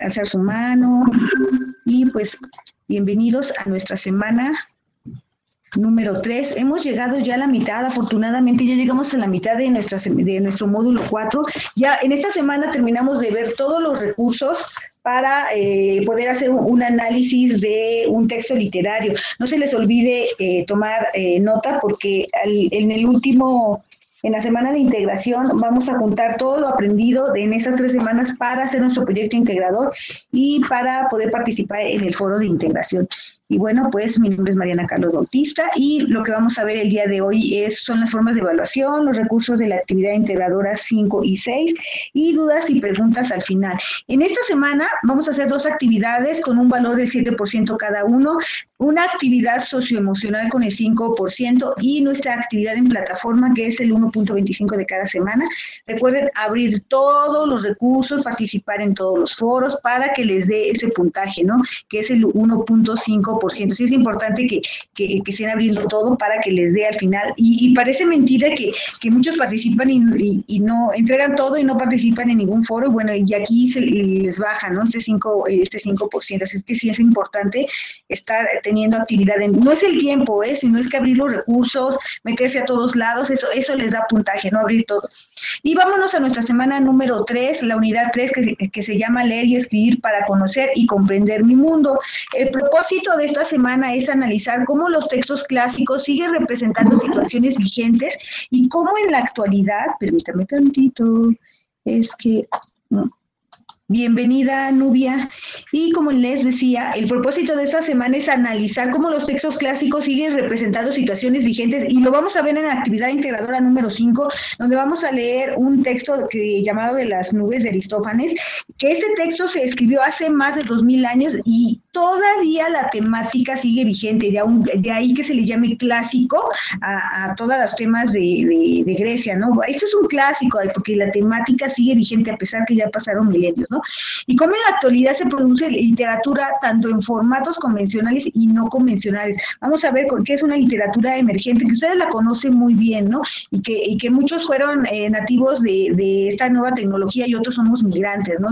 alzar su mano y pues bienvenidos a nuestra semana número 3. Hemos llegado ya a la mitad, afortunadamente ya llegamos a la mitad de nuestro módulo 4. Ya en esta semana terminamos de ver todos los recursos para poder hacer un análisis de un texto literario. No se les olvide tomar nota porque en la semana de integración vamos a juntar todo lo aprendido en estas 3 semanas para hacer nuestro proyecto integrador y para poder participar en el foro de integración. Y bueno, pues mi nombre es Mariana Carlos Bautista y lo que vamos a ver el día de hoy son las formas de evaluación, los recursos de la actividad integradora 5 y 6 y dudas y preguntas al final. En esta semana vamos a hacer 2 actividades con un valor de 7% cada uno, una actividad socioemocional con el 5% y nuestra actividad en plataforma que es el 1.25 de cada semana. Recuerden abrir todos los recursos, participar en todos los foros para que les dé ese puntaje, ¿no? Que es el 1.5%. Sí es importante que estén abriendo todo para que les dé al final. Y parece mentira que muchos participan y no entregan todo y no participan en ningún foro. Y bueno, y aquí les baja, ¿no? Este 5%. Así es que sí es importante estar teniendo actividad. No es el tiempo, sino es que abrir los recursos, meterse a todos lados, eso les da puntaje, ¿no? Abrir todo. Y vámonos a nuestra semana número 3, la unidad 3, que se llama Leer y Escribir para conocer y comprender mi mundo. El propósito de esta semana es analizar cómo los textos clásicos siguen representando situaciones vigentes y cómo en la actualidad, permítame tantito, bienvenida, Nubia. Y como les decía, el propósito de esta semana es analizar cómo los textos clásicos siguen representando situaciones vigentes y lo vamos a ver en la actividad integradora número 5, donde vamos a leer un texto llamado De las nubes de Aristófanes, que este texto se escribió hace más de 2000 años y todavía la temática sigue vigente, de ahí que se le llame clásico a todos los temas de Grecia, ¿no? Esto es un clásico porque la temática sigue vigente a pesar que ya pasaron milenios, ¿no? Y cómo en la actualidad se produce literatura tanto en formatos convencionales y no convencionales. Vamos a ver qué es una literatura emergente, que ustedes la conocen muy bien, ¿no? Y que muchos fueron nativos de esta nueva tecnología y otros somos migrantes, ¿no?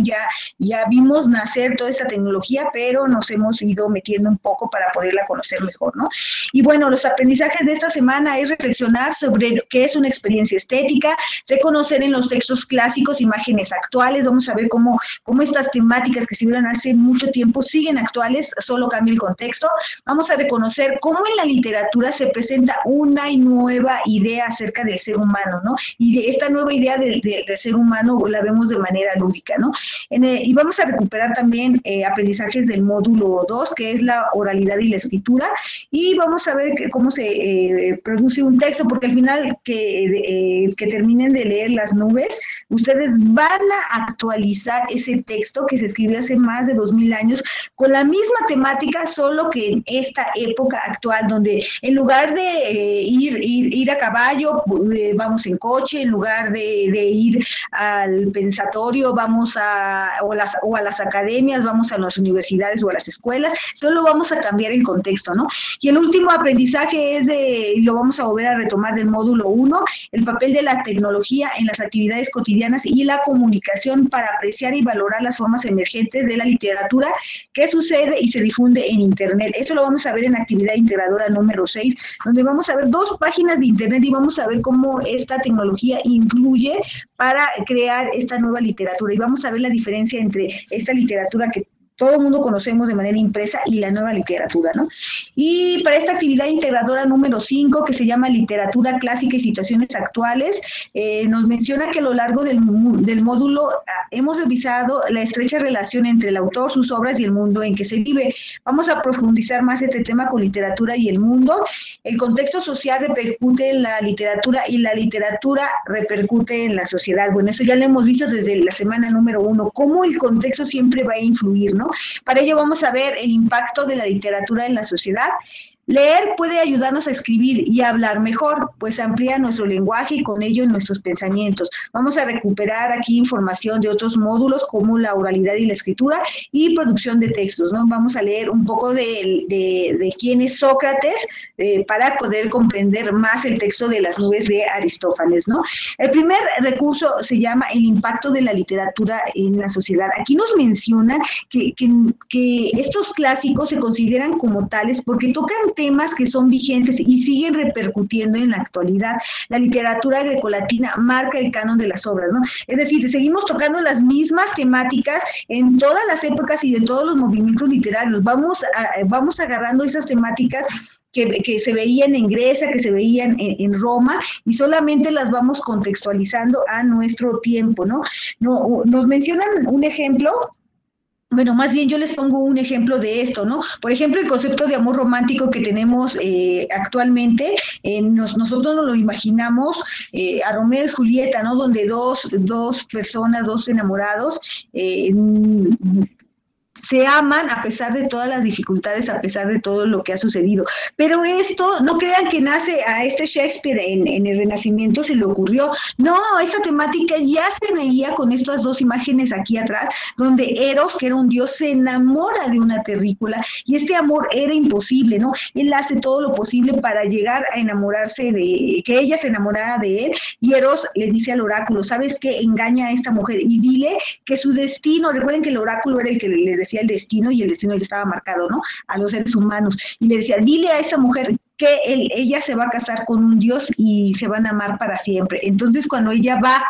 Ya vimos nacer toda esta tecnología, pero nos hemos ido metiendo un poco para poderla conocer mejor, ¿no? Y bueno, los aprendizajes de esta semana es reflexionar sobre qué es una experiencia estética, reconocer en los textos clásicos imágenes actuales, vamos a ver cómo estas temáticas que se vieron hace mucho tiempo siguen actuales, solo cambia el contexto. Vamos a reconocer cómo en la literatura se presenta una nueva idea acerca del ser humano, ¿no? Y de esta nueva idea del ser humano la vemos de manera lúdica, ¿no? Y vamos a recuperar también aprendizajes del módulo 2, que es la oralidad y la escritura, y vamos a ver cómo se produce un texto, porque al final que terminen de leer Las nubes, ustedes van a actualizar ese texto que se escribió hace más de 2000 años con la misma temática, solo que en esta época actual, donde en lugar de ir a caballo, vamos en coche, en lugar de ir al pensatorio, vamos a las academias, vamos a las universidades o a las escuelas, solo vamos a cambiar el contexto, ¿no? Y el último aprendizaje y lo vamos a volver a retomar del módulo 1, el papel de la tecnología en las actividades cotidianas y la comunicación para apreciar y valorar las formas emergentes de la literatura que sucede y se difunde en Internet. Eso lo vamos a ver en actividad integradora número 6, donde vamos a ver 2 páginas de Internet y vamos a ver cómo esta tecnología influye para crear esta nueva literatura. Y vamos a ver la diferencia entre esta literatura que todo el mundo conocemos de manera impresa y la nueva literatura, ¿no? Y para esta actividad integradora número 5, que se llama Literatura Clásica y Situaciones Actuales, nos menciona que a lo largo del módulo hemos revisado la estrecha relación entre el autor, sus obras y el mundo en que se vive. Vamos a profundizar más este tema con literatura y el mundo. El contexto social repercute en la literatura y la literatura repercute en la sociedad. Bueno, eso ya lo hemos visto desde la semana número 1, cómo el contexto siempre va a influir, ¿no? Para ello vamos a ver el impacto de la literatura en la sociedad. Leer puede ayudarnos a escribir y a hablar mejor, pues amplía nuestro lenguaje y con ello nuestros pensamientos. Vamos a recuperar aquí información de otros módulos como la oralidad y la escritura y producción de textos, ¿no? Vamos a leer un poco de quién es Sócrates para poder comprender más el texto de las nubes de Aristófanes, ¿no? El primer recurso se llama el impacto de la literatura en la sociedad. Aquí nos mencionan que estos clásicos se consideran como tales porque tocan temas que son vigentes y siguen repercutiendo en la actualidad. La literatura grecolatina marca el canon de las obras, ¿no? Es decir, seguimos tocando las mismas temáticas en todas las épocas y de todos los movimientos literarios. Vamos agarrando esas temáticas que se veían en Grecia, que se veían en Roma, y solamente las vamos contextualizando a nuestro tiempo, ¿no? Nos mencionan un ejemplo. Bueno, más bien yo les pongo un ejemplo de esto, ¿no? Por ejemplo, el concepto de amor romántico que tenemos actualmente, nosotros nos lo imaginamos a Romeo y Julieta, ¿no? Donde dos personas, dos enamorados, se aman a pesar de todas las dificultades, a pesar de todo lo que ha sucedido. Pero esto, no crean que nace a este Shakespeare en el Renacimiento, se le ocurrió. No, esta temática ya se veía con estas dos imágenes aquí atrás, donde Eros, que era un dios, se enamora de una terrícola, y este amor era imposible, ¿no? Él hace todo lo posible para llegar a enamorarse que ella se enamorara de él, y Eros le dice al oráculo, ¿sabes qué? Engaña a esta mujer y dile que su destino, recuerden que el oráculo era el que les decía el destino, y el destino le estaba marcado, ¿no? A los seres humanos. Y le decía, dile a esa mujer que ella se va a casar con un dios y se van a amar para siempre. Entonces, cuando ella va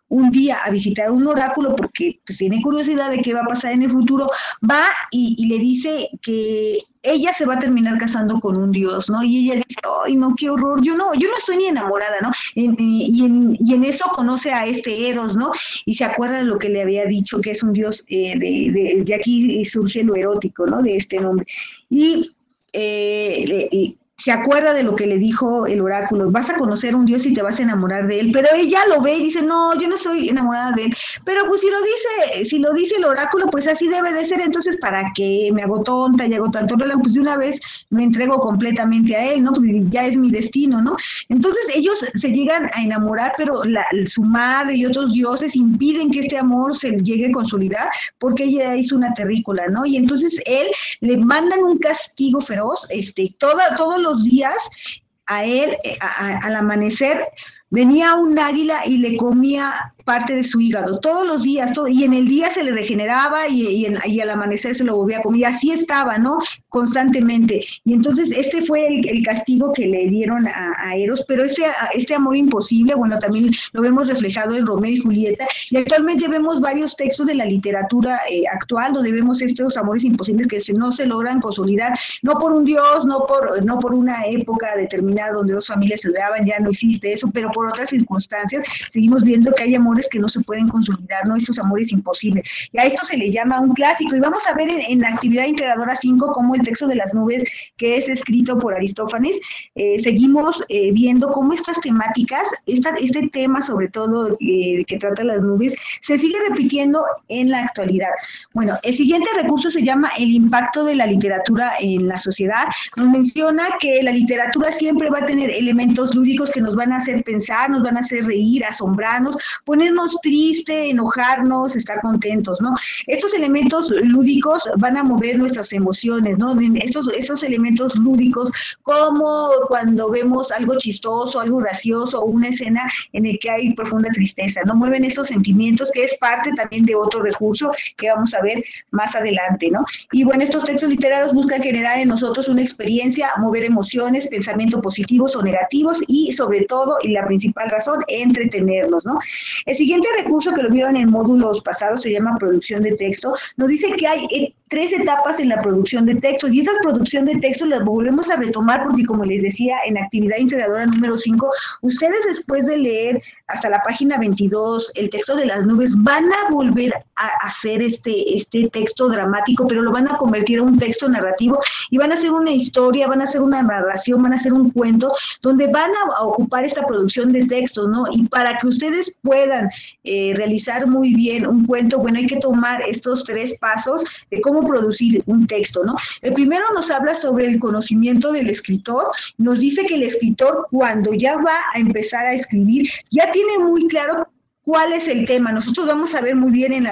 un día a visitar un oráculo, porque pues tiene curiosidad de qué va a pasar en el futuro, va y le dice que ella se va a terminar casando con un dios, ¿no? Y ella dice, ay, no, qué horror, yo no estoy ni enamorada, ¿no? Y en eso conoce a este Eros, ¿no? Y se acuerda de lo que le había dicho, que es un dios, de aquí surge lo erótico, ¿no? De este nombre. Y se acuerda de lo que le dijo el oráculo, vas a conocer un Dios y te vas a enamorar de él, pero ella lo ve y dice, no, yo no estoy enamorada de él, pero pues si lo dice el oráculo, pues así debe de ser, entonces ¿para qué me hago tonta y hago tanto relajo? Pues de una vez me entrego completamente a él, ¿no? Pues ya es mi destino, ¿no? Entonces ellos se llegan a enamorar, pero su madre y otros dioses impiden que este amor se llegue a consolidar, porque ella hizo una terrícola, ¿no? Y entonces él le mandan un castigo feroz, todos los días a él, al amanecer, venía un águila y le comía parte de su hígado, todos los días, y en el día se le regeneraba y al amanecer se lo volvía a comer, y así estaba, ¿no? Constantemente. Y entonces este fue el castigo que le dieron a Eros, pero este amor imposible, bueno, también lo vemos reflejado en Romeo y Julieta, y actualmente vemos varios textos de la literatura actual donde vemos estos amores imposibles que no se logran consolidar, no por un dios, no por una época determinada donde dos familias se odiaban, ya no existe eso, pero por otras circunstancias seguimos viendo que hay amores que no se pueden consolidar, ¿no? Estos amores imposibles. Y a esto se le llama un clásico. Y vamos a ver en la actividad integradora 5 cómo el texto de las nubes, que es escrito por Aristófanes, seguimos viendo cómo estas temáticas, este tema sobre todo que trata las nubes, se sigue repitiendo en la actualidad. Bueno, el siguiente recurso se llama el impacto de la literatura en la sociedad. Nos menciona que la literatura siempre va a tener elementos lúdicos que nos van a hacer pensar, nos van a hacer reír, asombrarnos, ponernos triste, enojarnos, estar contentos, ¿no? Estos elementos lúdicos van a mover nuestras emociones, ¿no? Estos elementos lúdicos, como cuando vemos algo chistoso, algo gracioso, o una escena en el que hay profunda tristeza, ¿no? Mueven estos sentimientos, que es parte también de otro recurso que vamos a ver más adelante, ¿no? Y bueno, estos textos literarios buscan generar en nosotros una experiencia, mover emociones, pensamientos positivos o negativos, y sobre todo, y la principal razón, entretenernos, ¿no? El siguiente recurso, que lo vieron en módulos pasados, se llama producción de texto. Nos dice que hay 3 etapas en la producción de textos, y esa producción de textos las volvemos a retomar porque, como les decía, en actividad integradora número 5, ustedes después de leer hasta la página 22 el texto de las nubes, van a volver a hacer este texto dramático, pero lo van a convertir en un texto narrativo, y van a hacer una historia, van a hacer una narración, van a hacer un cuento, donde van a ocupar esta producción elaboración de textos, ¿no? Y para que ustedes puedan realizar muy bien un cuento, bueno, hay que tomar estos 3 pasos de cómo producir un texto, ¿no? El primero nos habla sobre el conocimiento del escritor, nos dice que el escritor cuando ya va a empezar a escribir, ya tiene muy claro cuál es el tema. Nosotros vamos a ver muy bien en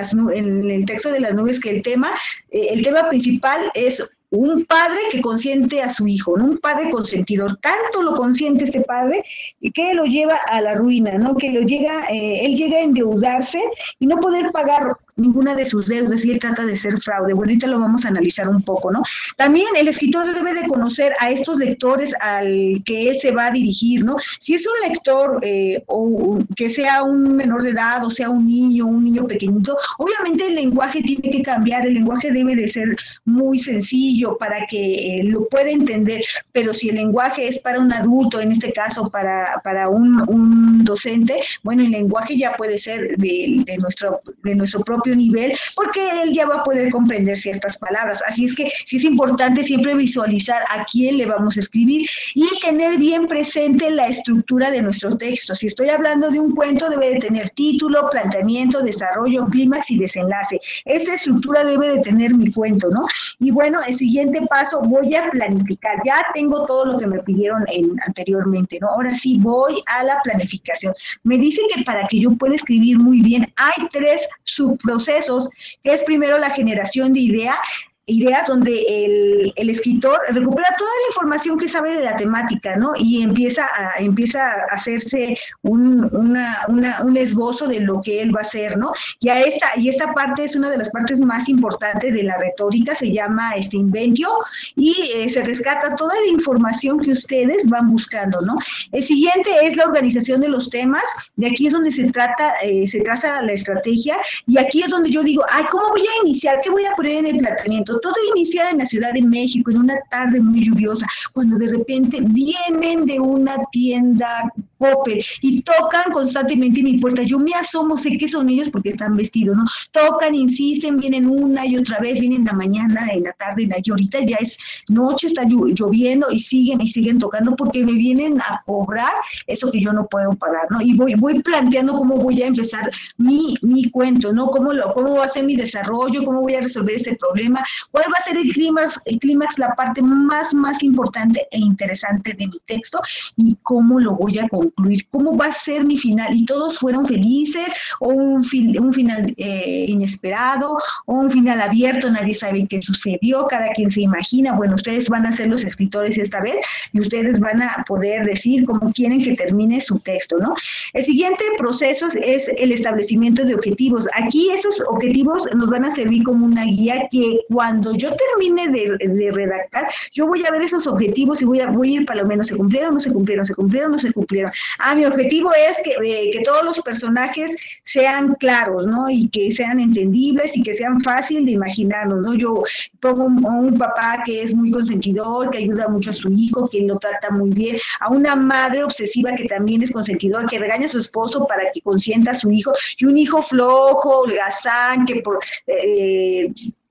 el texto de las nubes que el tema principal es un padre que consiente a su hijo, ¿no? Un padre consentidor. Tanto lo consiente este padre que lo lleva a la ruina, ¿no? Que él llega a endeudarse y no poder pagar ninguna de sus deudas y él trata de ser fraude. Bueno, ahorita lo vamos a analizar un poco, ¿no? También el escritor debe de conocer a estos lectores al que él se va a dirigir, ¿no? Si es un lector o que sea un menor de edad o sea un niño pequeñito, obviamente el lenguaje tiene que cambiar, el lenguaje debe de ser muy sencillo para que lo pueda entender, pero si el lenguaje es para un adulto, en este caso para un docente, bueno, el lenguaje ya puede ser de nuestro propio nivel, porque él ya va a poder comprender ciertas palabras. Así es que sí es importante siempre visualizar a quién le vamos a escribir y tener bien presente la estructura de nuestro texto. Si estoy hablando de un cuento, debe de tener título, planteamiento, desarrollo, clímax y desenlace. Esta estructura debe de tener mi cuento, ¿no? Y bueno, el siguiente paso, voy a planificar. Ya tengo todo lo que me pidieron anteriormente, ¿no? Ahora sí, voy a la planificación. Me dice que para que yo pueda escribir muy bien, hay 3 subprocesos, que es primero la generación de ideas donde el escritor recupera toda la información que sabe de la temática, ¿no? Y empieza a hacerse un esbozo de lo que él va a hacer, ¿no? Y esta parte es una de las partes más importantes de la retórica, se llama inventio, y se rescata toda la información que ustedes van buscando, ¿no? El siguiente es la organización de los temas, de aquí es donde se traza la estrategia, y aquí es donde yo digo, ¿cómo voy a iniciar? ¿Qué voy a poner en el planteamiento? Todo inicia en la Ciudad de México, en una tarde muy lluviosa, cuando de repente vienen de una tienda Coppel y tocan constantemente en mi puerta. Yo me asomo, sé que son ellos porque están vestidos, ¿no? Tocan, insisten, vienen una y otra vez, vienen en la mañana, en la tarde, y ahorita ya es noche, está lloviendo y siguen tocando porque me vienen a cobrar eso que yo no puedo pagar, ¿no? Y voy planteando cómo voy a empezar mi cuento, ¿no? Cómo va a ser mi desarrollo, cómo voy a resolver este problema, cuál va a ser el clímax, la parte más importante e interesante de mi texto y cómo lo voy a concluir, cómo va a ser mi final. Y todos fueron felices o un final inesperado o un final abierto, nadie sabe qué sucedió, cada quien se imagina. Bueno, ustedes van a ser los escritores esta vez y ustedes van a poder decir cómo quieren que termine su texto, ¿no? El siguiente proceso es el establecimiento de objetivos. Aquí esos objetivos nos van a servir como una guía que cuando yo termine de redactar, yo voy a ver esos objetivos y voy a ir para lo menos, ¿se cumplieron, no se cumplieron, se cumplieron, no se cumplieron? Mi objetivo es que todos los personajes sean claros, ¿no? Y que sean entendibles y que sean fácil de imaginarlos, ¿no? Yo pongo un papá que es muy consentidor, que ayuda mucho a su hijo, que lo trata muy bien, a una madre obsesiva que también es consentidora, que regaña a su esposo para que consienta a su hijo, y un hijo flojo, holgazán, que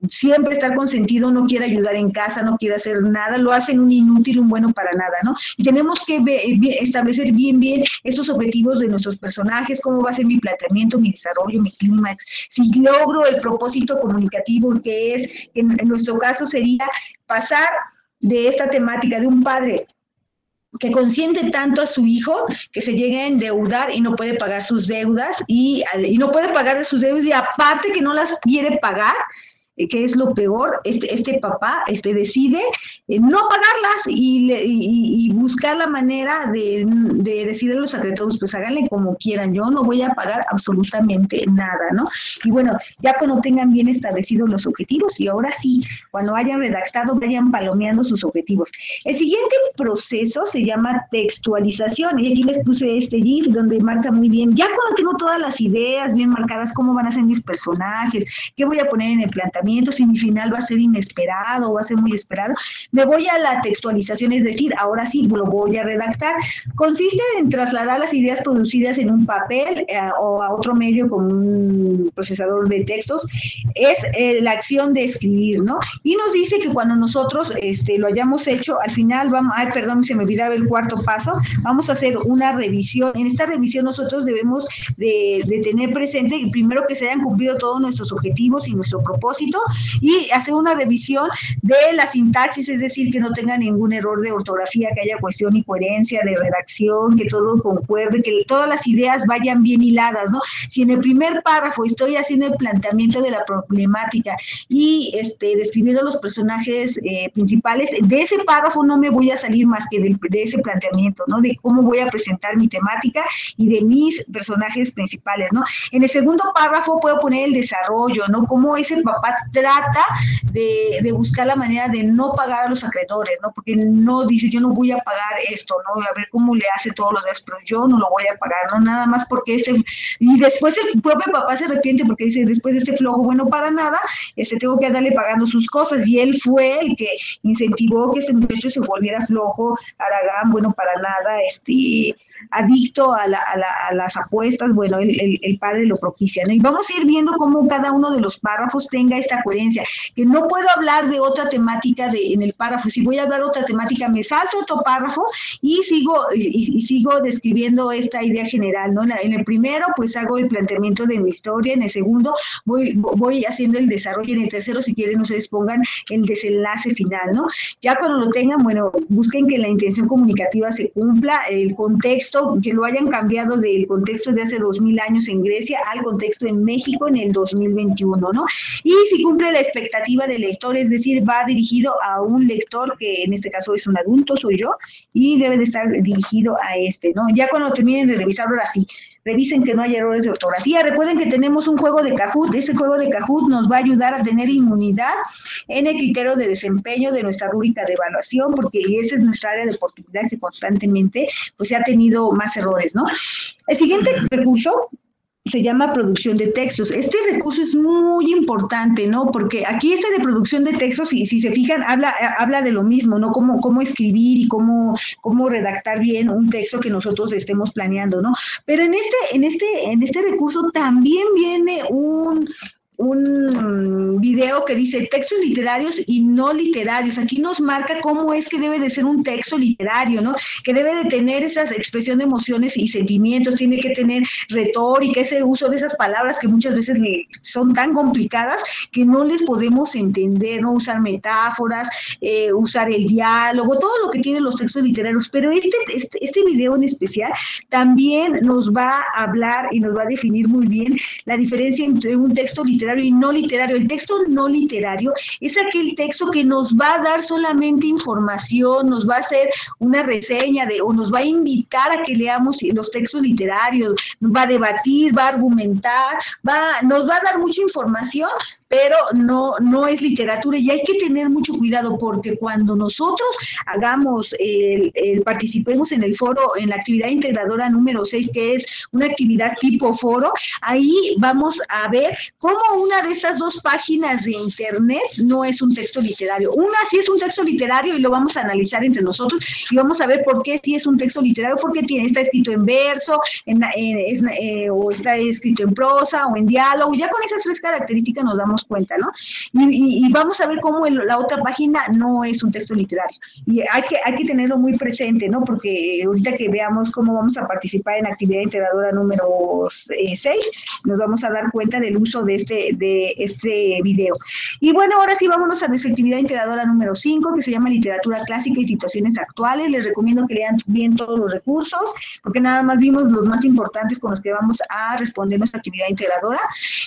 siempre estar consentido, no quiere ayudar en casa, no quiere hacer nada, lo hacen un inútil, un bueno para nada, ¿no? Y tenemos que establecer bien esos objetivos de nuestros personajes, cómo va a ser mi planteamiento, mi desarrollo, mi clímax, si logro el propósito comunicativo que es, en nuestro caso sería pasar de esta temática de un padre que consiente tanto a su hijo que se llegue a endeudar y no puede pagar sus deudas y no puede pagar sus deudas y aparte que no las quiere pagar, que es lo peor, este papá decide no pagarlas y buscar la manera de decirle a los secretarios, pues háganle como quieran, yo no voy a pagar absolutamente nada, ¿no? Y bueno, ya cuando tengan bien establecidos los objetivos, y ahora sí, cuando hayan redactado, vayan palomeando sus objetivos. El siguiente proceso se llama textualización, y aquí les puse este GIF donde marca muy bien, ya cuando tengo todas las ideas bien marcadas, cómo van a ser mis personajes, qué voy a poner en el planteamiento, planteamiento, si mi final va a ser inesperado o va a ser muy esperado, me voy a la textualización, es decir, ahora sí lo voy a redactar. Consiste en trasladar las ideas producidas en un papel o a otro medio como un procesador de textos, es la acción de escribir, ¿no? Y nos dice que cuando nosotros lo hayamos hecho, al final vamos, ay, perdón, se me olvidaba el cuarto paso, vamos a hacer una revisión. En esta revisión nosotros debemos de tener presente, primero, que se hayan cumplido todos nuestros objetivos y nuestro propósito, y hacer una revisión de la sintaxis, es decir, que no tenga ningún error de ortografía, que haya cohesión y coherencia de redacción, que todo concuerde, que todas las ideas vayan bien hiladas, ¿no? Si en el primer párrafo estoy haciendo el planteamiento de la problemática y describiendo los personajes principales, de ese párrafo no me voy a salir más que de ese planteamiento, ¿no? De cómo voy a presentar mi temática y de mis personajes principales, ¿no? En el segundo párrafo puedo poner el desarrollo, ¿no? Cómo ese papá trata de buscar la manera de no pagar a los acreedores, ¿no? Porque no dice, yo no voy a pagar esto, ¿no? A ver cómo le hace todos los días, pero yo no lo voy a pagar, ¿no? Nada más porque y después el propio papá se arrepiente porque dice, después de este flojo bueno para nada, tengo que andarle pagando sus cosas, y él fue el que incentivó que este muchacho se volviera flojo, haragán, bueno para nada, adicto a las apuestas. Bueno, el padre lo propicia, ¿no? Y vamos a ir viendo cómo cada uno de los párrafos tenga esta coherencia, que no puedo hablar de otra temática en el párrafo. Si voy a hablar de otra temática, me salto otro párrafo y sigo describiendo esta idea general, ¿no? En el primero, pues hago el planteamiento de mi historia. En el segundo, voy haciendo el desarrollo. En el tercero, si quieren, ustedes pongan el desenlace final, ¿no? Ya cuando lo tengan, bueno, busquen que la intención comunicativa se cumpla, el contexto, que lo hayan cambiado del contexto de hace 2000 años en Grecia al contexto en México en el 2021, ¿no? Y si cumple la expectativa del lector, es decir, va dirigido a un lector que en este caso es un adulto, soy yo, y debe de estar dirigido a ¿no? Ya cuando terminen de revisarlo, ahora sí, revisen que no hay errores de ortografía. Recuerden que tenemos un juego de Kahoot. Ese juego de Kahoot nos va a ayudar a tener inmunidad en el criterio de desempeño de nuestra rúbrica de evaluación, porque esa es nuestra área de oportunidad que constantemente pues se ha tenido más errores, ¿no? El siguiente recurso se llama producción de textos. Este recurso es muy importante, ¿no? Porque aquí de producción de textos, y si se fijan, habla de lo mismo, ¿no? Cómo escribir y cómo redactar bien un texto que nosotros estemos planeando, ¿no? Pero en este recurso también viene un video que dice textos literarios y no literarios. Aquí nos marca cómo es que debe de ser un texto literario, ¿no? Que debe de tener esa expresión de emociones y sentimientos, tiene que tener retórica, ese uso de esas palabras que muchas veces son tan complicadas que no les podemos entender, ¿no? Usar metáforas, usar el diálogo, todo lo que tienen los textos literarios. Pero este video en especial también nos va a hablar y nos va a definir muy bien la diferencia entre un texto literario y no literario. El texto no literario es aquel texto que nos va a dar solamente información, nos va a hacer una reseña o nos va a invitar a que leamos los textos literarios, va a debatir, va a argumentar, nos va a dar mucha información, pero no es literatura, y hay que tener mucho cuidado, porque cuando nosotros participemos en el foro, en la actividad integradora número 6, que es una actividad tipo foro, ahí vamos a ver cómo una de estas dos páginas de internet no es un texto literario. Una sí es un texto literario y lo vamos a analizar entre nosotros y vamos a ver por qué sí es un texto literario, porque está escrito en verso, o está escrito en prosa o en diálogo. Ya con esas tres características nos damos cuenta, ¿no? Y vamos a ver cómo la otra página no es un texto literario. Y hay que tenerlo muy presente, ¿no? Porque ahorita que veamos cómo vamos a participar en la actividad integradora número 6, nos vamos a dar cuenta del uso de este video. Y bueno, ahora sí, vámonos a nuestra actividad integradora número 5, que se llama Literatura Clásica y Situaciones Actuales. Les recomiendo que lean bien todos los recursos, porque nada más vimos los más importantes con los que vamos a responder nuestra actividad integradora.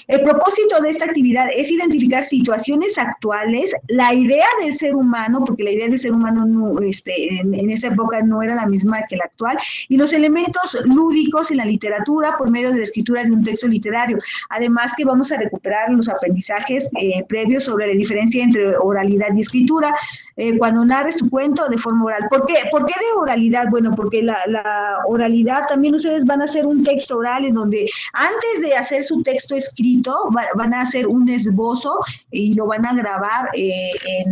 El propósito de esta actividad es identificar situaciones actuales, la idea del ser humano, porque la idea del ser humano en esa época no era la misma que la actual, y los elementos lúdicos en la literatura por medio de la escritura de un texto literario. Además que vamos a recuperar los aprendizajes previos sobre la diferencia entre oralidad y escritura, cuando narres tu cuento de forma oral. ¿Por qué de oralidad? Bueno, porque la oralidad, también ustedes van a hacer un texto oral en donde antes de hacer su texto escrito van a hacer un esbozo y lo van a grabar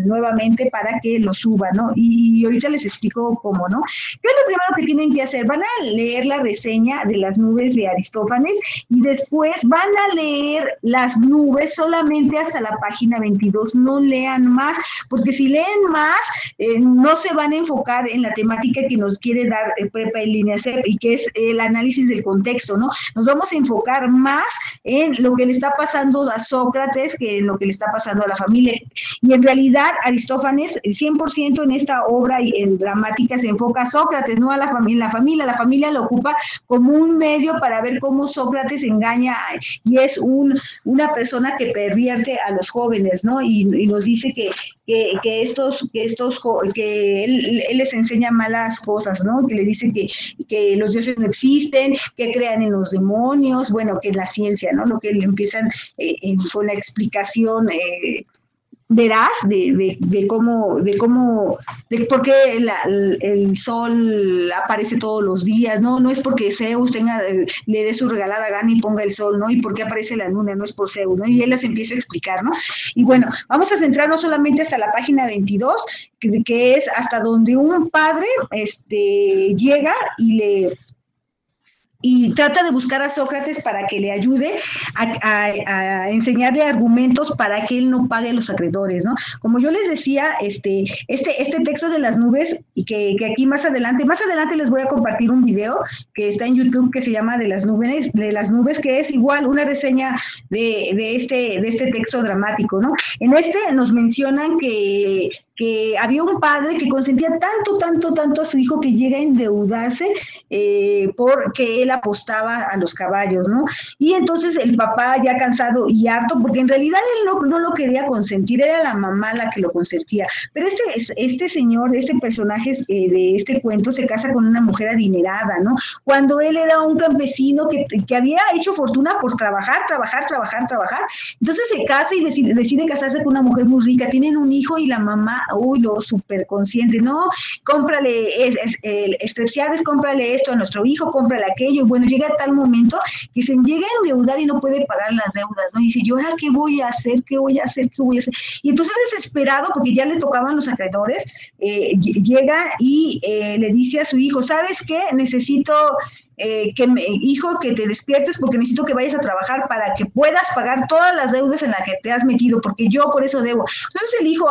nuevamente para que lo suban, ¿no? Y ahorita les explico cómo, ¿no? ¿Qué es lo primero que tienen que hacer? Van a leer la reseña de las nubes de Aristófanes y después van a leer las nubes solamente hasta la página 22, no lean más, porque si leen más, no se van a enfocar en la temática que nos quiere dar Prepa en Línea CEP y que es el análisis del contexto, ¿no? Nos vamos a enfocar más en lo que le está pasando a Sócrates que en lo que le está pasando a la familia. Y en realidad Aristófanes, 100% en esta obra y en dramática se enfoca a Sócrates, no a la familia. La familia lo ocupa como un medio para ver cómo Sócrates engaña y es una persona que pervierte a los jóvenes, ¿no? Y nos dice que él les enseña malas cosas, ¿no? Que le dice que los dioses no existen, que crean en los demonios, bueno, que en la ciencia, ¿no? Lo que le empiezan con la explicación veraz de por qué el sol aparece todos los días, no es porque Zeus le dé su regalada gana y ponga el sol, ¿no? Y por qué aparece la luna, no es por Zeus, ¿no? Y él las empieza a explicar, ¿no? Y bueno, vamos a centrarnos solamente hasta la página 22, que es hasta donde un padre llega y trata de buscar a Sócrates para que le ayude a enseñarle argumentos para que él no pague a los acreedores, ¿no? Como yo les decía, este texto de las nubes, y que aquí más adelante les voy a compartir un video que está en YouTube que se llama de las nubes, que es igual una reseña de este texto dramático, ¿no? En nos mencionan que había un padre que consentía tanto a su hijo que llega a endeudarse porque él apostaba a los caballos, ¿no? Y entonces el papá, ya cansado y harto, porque en realidad él no lo quería consentir, era la mamá la que lo consentía, pero este señor, este personaje de este cuento se casa con una mujer adinerada, ¿no? Cuando él era un campesino que había hecho fortuna por trabajar, entonces se casa y decide casarse con una mujer muy rica, tienen un hijo y la mamá, lo súper consciente, no, cómprale Strepsiades, cómprale esto a nuestro hijo, cómprale aquello, y bueno, llega tal momento que se llega a endeudar y no puede pagar las deudas, ¿no? Y dice, ¿yo ahora qué voy a hacer? Y entonces desesperado, porque ya le tocaban los acreedores, llega y le dice a su hijo, ¿sabes qué? Necesito hijo, que te despiertes porque necesito que vayas a trabajar para que puedas pagar todas las deudas en las que te has metido, porque yo por eso debo. Entonces el hijo,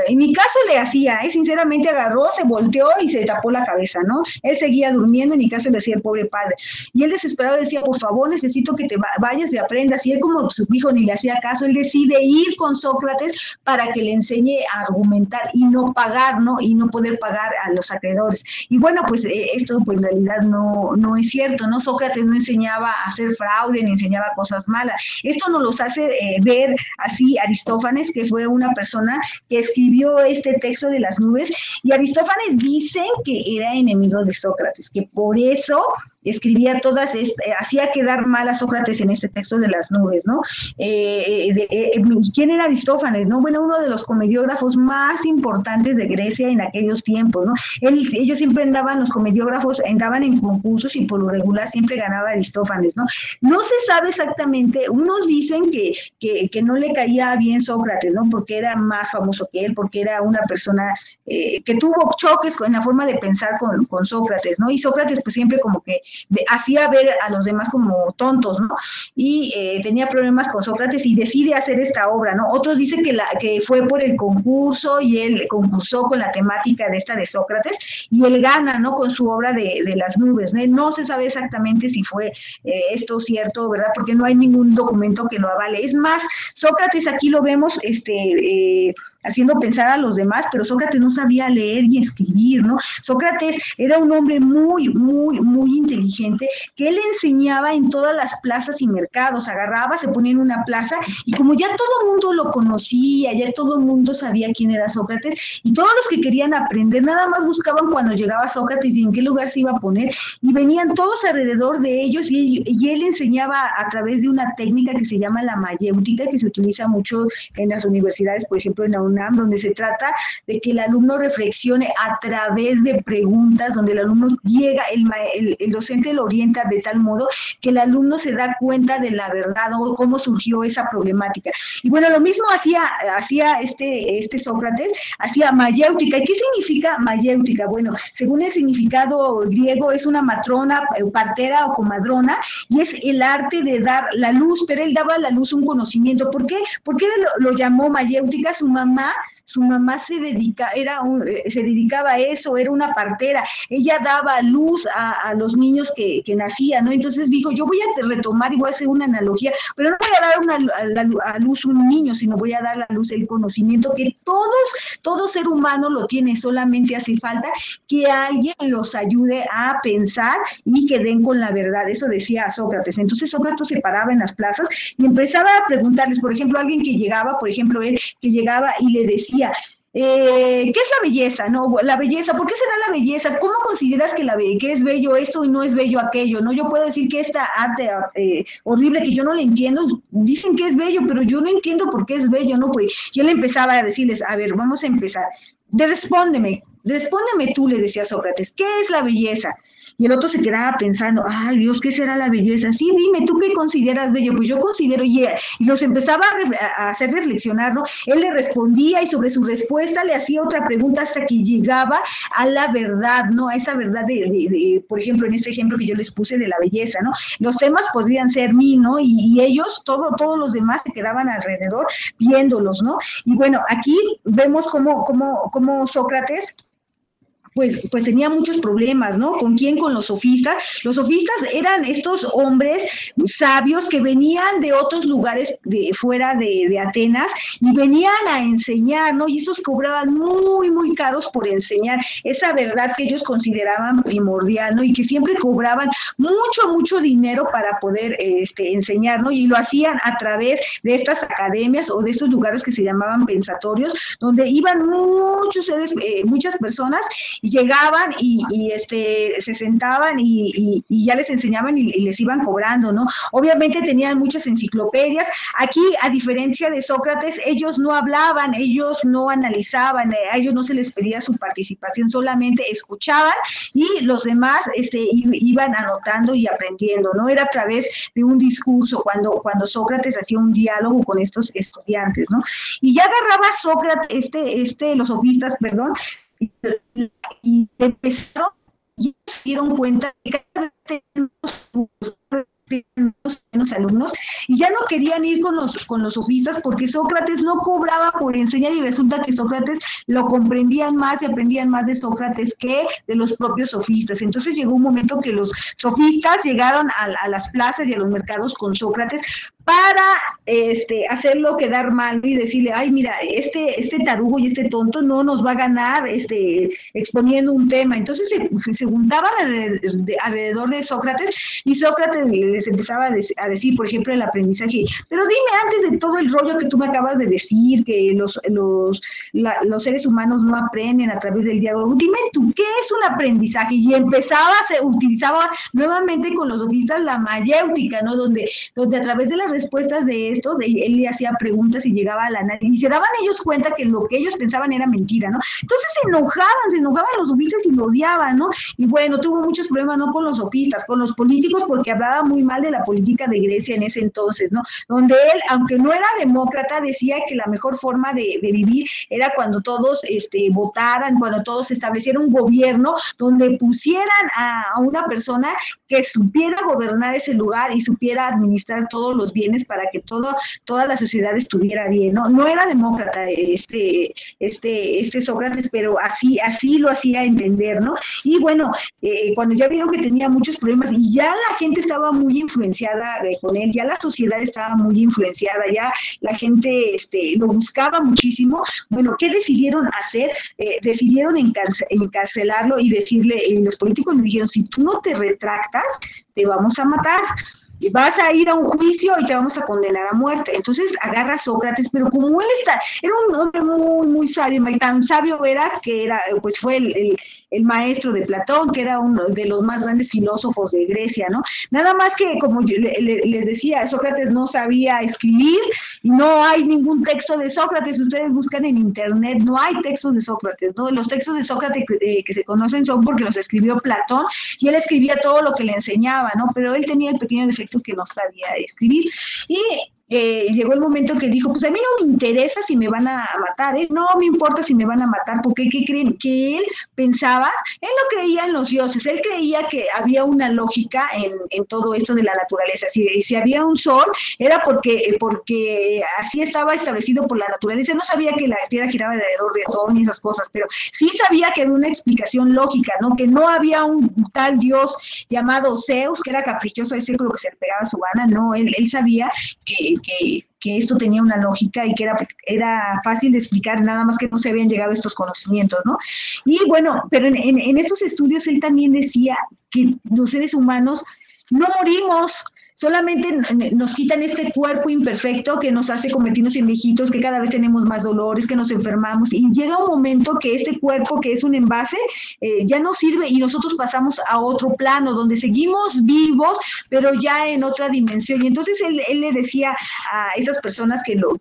en mi caso le hacía, sinceramente agarró, se volteó y se tapó la cabeza, ¿no? Él seguía durmiendo, en mi caso le decía el pobre padre. Y él desesperado decía, por favor, necesito que te vayas y aprendas. Y él, como su hijo ni le hacía caso, él decide ir con Sócrates para que le enseñe a argumentar y no pagar, ¿no? Y no poder pagar a los acreedores. Y bueno, pues esto pues en realidad no es cierto, ¿no? Sócrates no enseñaba a hacer fraude ni enseñaba cosas malas. Esto nos los hace ver así Aristófanes, que fue una persona que escribió este texto de las nubes, y Aristófanes dicen que era enemigo de Sócrates, que por eso escribía hacía quedar mal a Sócrates en este texto de las nubes, ¿no? ¿Quién era Aristófanes, no? Bueno, uno de los comediógrafos más importantes de Grecia en aquellos tiempos, ¿no? Ellos siempre los comediógrafos andaban en concursos y por lo regular siempre ganaba Aristófanes, ¿no? No se sabe exactamente, unos dicen que no le caía bien Sócrates, ¿no? Porque era más famoso que él, porque era una persona que tuvo choques en la forma de pensar con Sócrates, ¿no? Y Sócrates pues siempre como que hacía ver a los demás como tontos, ¿no? Y tenía problemas con Sócrates y decide hacer esta obra, ¿no? Otros dicen que fue por el concurso y él concursó con la temática de Sócrates y él gana, ¿no? Con su obra de las nubes, ¿no? No se sabe exactamente si fue esto cierto, ¿verdad? Porque no hay ningún documento que lo avale. Es más, Sócrates aquí lo vemos, haciendo pensar a los demás, pero Sócrates no sabía leer y escribir, ¿no? Sócrates era un hombre muy inteligente, que él enseñaba en todas las plazas y mercados, agarraba, se ponía en una plaza, y como ya todo el mundo lo conocía, ya todo el mundo sabía quién era Sócrates, y todos los que querían aprender, nada más buscaban cuando llegaba Sócrates y en qué lugar se iba a poner, y venían todos alrededor de ellos, y él enseñaba a través de una técnica que se llama la mayéutica, que se utiliza mucho en las universidades, por ejemplo, en la UNAM, donde se trata de que el alumno reflexione a través de preguntas, donde el alumno llega, el docente lo orienta de tal modo que el alumno se da cuenta de la verdad o cómo surgió esa problemática. Y bueno, lo mismo hacía este Sócrates, hacía mayéutica. ¿Y qué significa mayéutica? Bueno, según el significado griego, es una matrona, partera o comadrona, y es el arte de dar la luz, pero él daba a la luz un conocimiento. ¿Por qué? ¿Por qué lo llamó mayéutica? Su mamá se dedicaba a eso, era una partera, ella daba luz a los niños que nacían, ¿no? Entonces dijo, yo voy a retomar y voy a hacer una analogía, pero no voy a dar a luz un niño, sino voy a dar a luz el conocimiento que todo ser humano lo tiene, solamente hace falta que alguien los ayude a pensar y que den con la verdad. Eso decía Sócrates. Entonces Sócrates se paraba en las plazas y empezaba a preguntarles, por ejemplo, a alguien que llegaba, por ejemplo, él que llegaba y le decía, ¿qué es la belleza? ¿No? La belleza, ¿por qué se da la belleza? ¿Cómo consideras que es bello eso y no es bello aquello? ¿No? Yo puedo decir que esta arte horrible que yo no le entiendo, dicen que es bello, pero yo no entiendo por qué es bello, ¿no? Pues yo le empezaba a decirles, a ver, vamos a empezar. Respóndeme tú, le decía Sócrates, ¿qué es la belleza? Y el otro se quedaba pensando, ay Dios, ¿qué será la belleza? Sí, dime, ¿tú qué consideras bello? Pues yo considero, y los empezaba a hacer reflexionar, ¿no? Él le respondía y sobre su respuesta le hacía otra pregunta hasta que llegaba a la verdad, ¿no? A esa verdad por ejemplo, en este ejemplo que yo les puse de la belleza, ¿no? Los temas podrían ser mí, ¿no? Y ellos, todos los demás se quedaban alrededor viéndolos, ¿no? Y bueno, aquí vemos cómo Sócrates pues tenía muchos problemas, ¿no? ¿Con quién? Con los sofistas. Los sofistas eran estos hombres sabios que venían de otros lugares fuera de Atenas y venían a enseñar, ¿no? Y estos cobraban muy, muy caros por enseñar esa verdad que ellos consideraban primordial, ¿no? Y que siempre cobraban mucho dinero para poder enseñar, ¿no? Y lo hacían a través de estas academias o de estos lugares que se llamaban pensatorios, donde iban muchas personas y llegaban y se sentaban y ya les enseñaban y les iban cobrando, ¿no? Obviamente tenían muchas enciclopedias. Aquí, a diferencia de Sócrates, ellos no hablaban, ellos no analizaban, a ellos no se les pedía su participación, solamente escuchaban y los demás iban anotando y aprendiendo, ¿no? Era a través de un discurso cuando Sócrates hacía un diálogo con estos estudiantes, ¿no? Y ya agarraba Sócrates, los sofistas, perdón, y empezaron y se dieron cuenta que cada vez menos alumnos y ya no querían ir con los sofistas porque Sócrates no cobraba por enseñar y resulta que Sócrates lo comprendían más y aprendían más de Sócrates que de los propios sofistas. Entonces llegó un momento que los sofistas llegaron a las plazas y a los mercados con Sócrates para hacerlo quedar mal y decirle, ay, mira, este tarugo y este tonto no nos va a ganar exponiendo un tema. Entonces se juntaban alrededor de Sócrates y Sócrates les empezaba a decir, por ejemplo, el aprendizaje, pero dime antes de todo el rollo que tú me acabas de decir, que los seres humanos no aprenden a través del diálogo, dime tú, ¿qué es un aprendizaje? Y utilizaba nuevamente con los sofistas la mayéutica, ¿no? Donde a través de las respuestas de estos, él le hacía preguntas y llegaba a la nada, y se daban ellos cuenta que lo que ellos pensaban era mentira, ¿no? Entonces se enojaban los sofistas y lo odiaban, ¿no? Y bueno, tuvo muchos problemas, no con los sofistas, con los políticos, porque hablaba muy mal de la política de Grecia en ese entonces, ¿no? Donde él, aunque no era demócrata, decía que la mejor forma de vivir era cuando todos votaran, cuando todos establecieran un gobierno donde pusieran a una persona que supiera gobernar ese lugar y supiera administrar todos los bienes para que toda la sociedad estuviera bien, ¿no? No era demócrata Sócrates, pero así lo hacía entender, ¿no? Y bueno, cuando ya vieron que tenía muchos problemas y ya la gente estaba muy influenciada con él, ya la sociedad estaba muy influenciada, ya la gente lo buscaba muchísimo, bueno, ¿qué decidieron hacer? Decidieron encarcelarlo y decirle, los políticos le dijeron, si tú no te retractas, te vamos a matar. Vas a ir a un juicio y te vamos a condenar a muerte. Entonces agarra a Sócrates, pero como él era un hombre muy, muy sabio, y tan sabio era que fue el maestro de Platón, que era uno de los más grandes filósofos de Grecia, ¿no? Nada más que, como yo les decía, Sócrates no sabía escribir y no hay ningún texto de Sócrates. Ustedes buscan en internet, no hay textos de Sócrates, ¿no? Los textos de Sócrates que se conocen son porque los escribió Platón y él escribía todo lo que le enseñaba, ¿no? Pero él tenía el pequeño defecto que no sabía escribir. Y llegó el momento que dijo, pues a mí no me interesa si me van a matar, no me importa si me van a matar, porque ¿qué creen? Que él pensaba, él no creía en los dioses, él creía que había una lógica en todo esto de la naturaleza. Si había un sol, era porque así estaba establecido por la naturaleza. No sabía que la Tierra giraba alrededor del sol ni esas cosas, pero sí sabía que había una explicación lógica, ¿no? Que no había un tal dios llamado Zeus, que era caprichoso, ese lo que se le pegaba a su gana, no, él sabía que esto tenía una lógica y que era fácil de explicar, nada más que no se habían llegado a estos conocimientos, ¿no? Y bueno, pero en estos estudios él también decía que los seres humanos no morimos, solamente nos quitan este cuerpo imperfecto que nos hace convertirnos en viejitos, que cada vez tenemos más dolores, que nos enfermamos, y llega un momento que este cuerpo, que es un envase, ya no sirve y nosotros pasamos a otro plano, donde seguimos vivos, pero ya en otra dimensión. Y entonces él le decía a esas personas que lo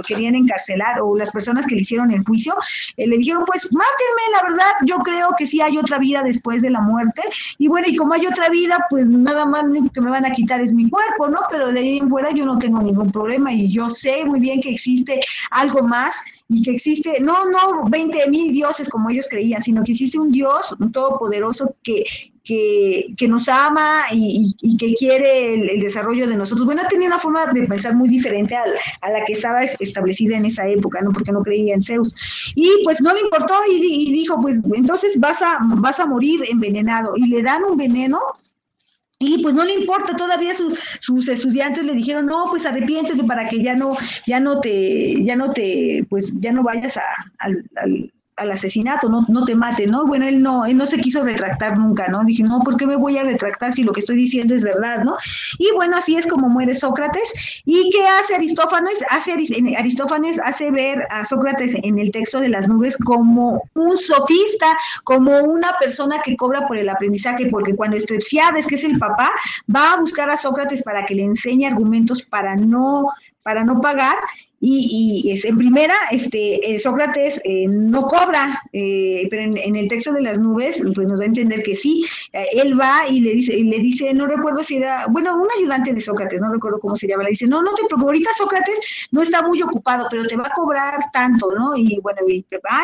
querían encarcelar, o las personas que le hicieron el juicio, le dijeron, pues mátenme, la verdad, yo creo que sí hay otra vida después de la muerte, y bueno, y como hay otra vida, pues nada más lo que me van a quitar es mi cuerpo, ¿no? Pero de ahí en fuera yo no tengo ningún problema y yo sé muy bien que existe algo más y que existe, no 20,000 dioses como ellos creían, sino que existe un Dios, un todopoderoso que nos ama y que quiere el desarrollo de nosotros. Bueno, tenía una forma de pensar muy diferente a la que estaba establecida en esa época, ¿no? Porque no creía en Zeus. Y pues no le importó y dijo, pues entonces vas a morir envenenado. Y le dan un veneno. Y pues no le importa, todavía sus estudiantes le dijeron, no, pues arrepiéntete para que ya no vayas al asesinato, no te mate, ¿no? Bueno, él no se quiso retractar nunca, ¿no? Dije, no, ¿por qué me voy a retractar si lo que estoy diciendo es verdad, ¿no? Y bueno, así es como muere Sócrates. ¿Y qué hace Aristófanes? Aristófanes hace ver a Sócrates en el texto de las nubes como un sofista, como una persona que cobra por el aprendizaje, porque cuando Estrepsiades, que es el papá, va a buscar a Sócrates para que le enseñe argumentos para no pagar, y en primera, Sócrates no cobra, pero en el texto de las nubes, pues nos da a entender que sí. Él va y le dice, no recuerdo si era, bueno, un ayudante de Sócrates, no recuerdo cómo se llama, le dice, no te preocupes, ahorita Sócrates no está muy ocupado, pero te va a cobrar tanto, ¿no? Y bueno,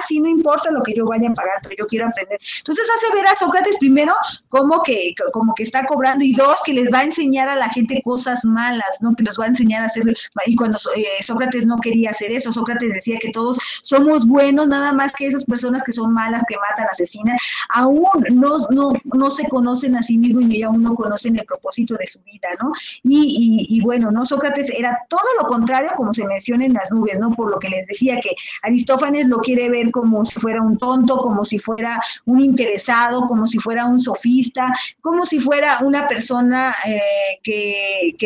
sí, no importa lo que yo vaya a pagar, pero yo quiero aprender. Entonces hace ver a Sócrates primero como que está cobrando, y dos, que les va a enseñar a la gente cosas malas, ¿no? Que los va a enseñar a hacer, y cuando Sócrates no quería hacer eso, Sócrates decía que todos somos buenos, nada más que esas personas que son malas, que matan, asesinan, aún no se conocen a sí mismos y aún no conocen el propósito de su vida, ¿no? Y bueno, ¿no? Sócrates era todo lo contrario, como se menciona en las nubes, ¿no? Por lo que les decía, que Aristófanes lo quiere ver como si fuera un tonto, como si fuera un interesado, como si fuera un sofista, como si fuera una persona que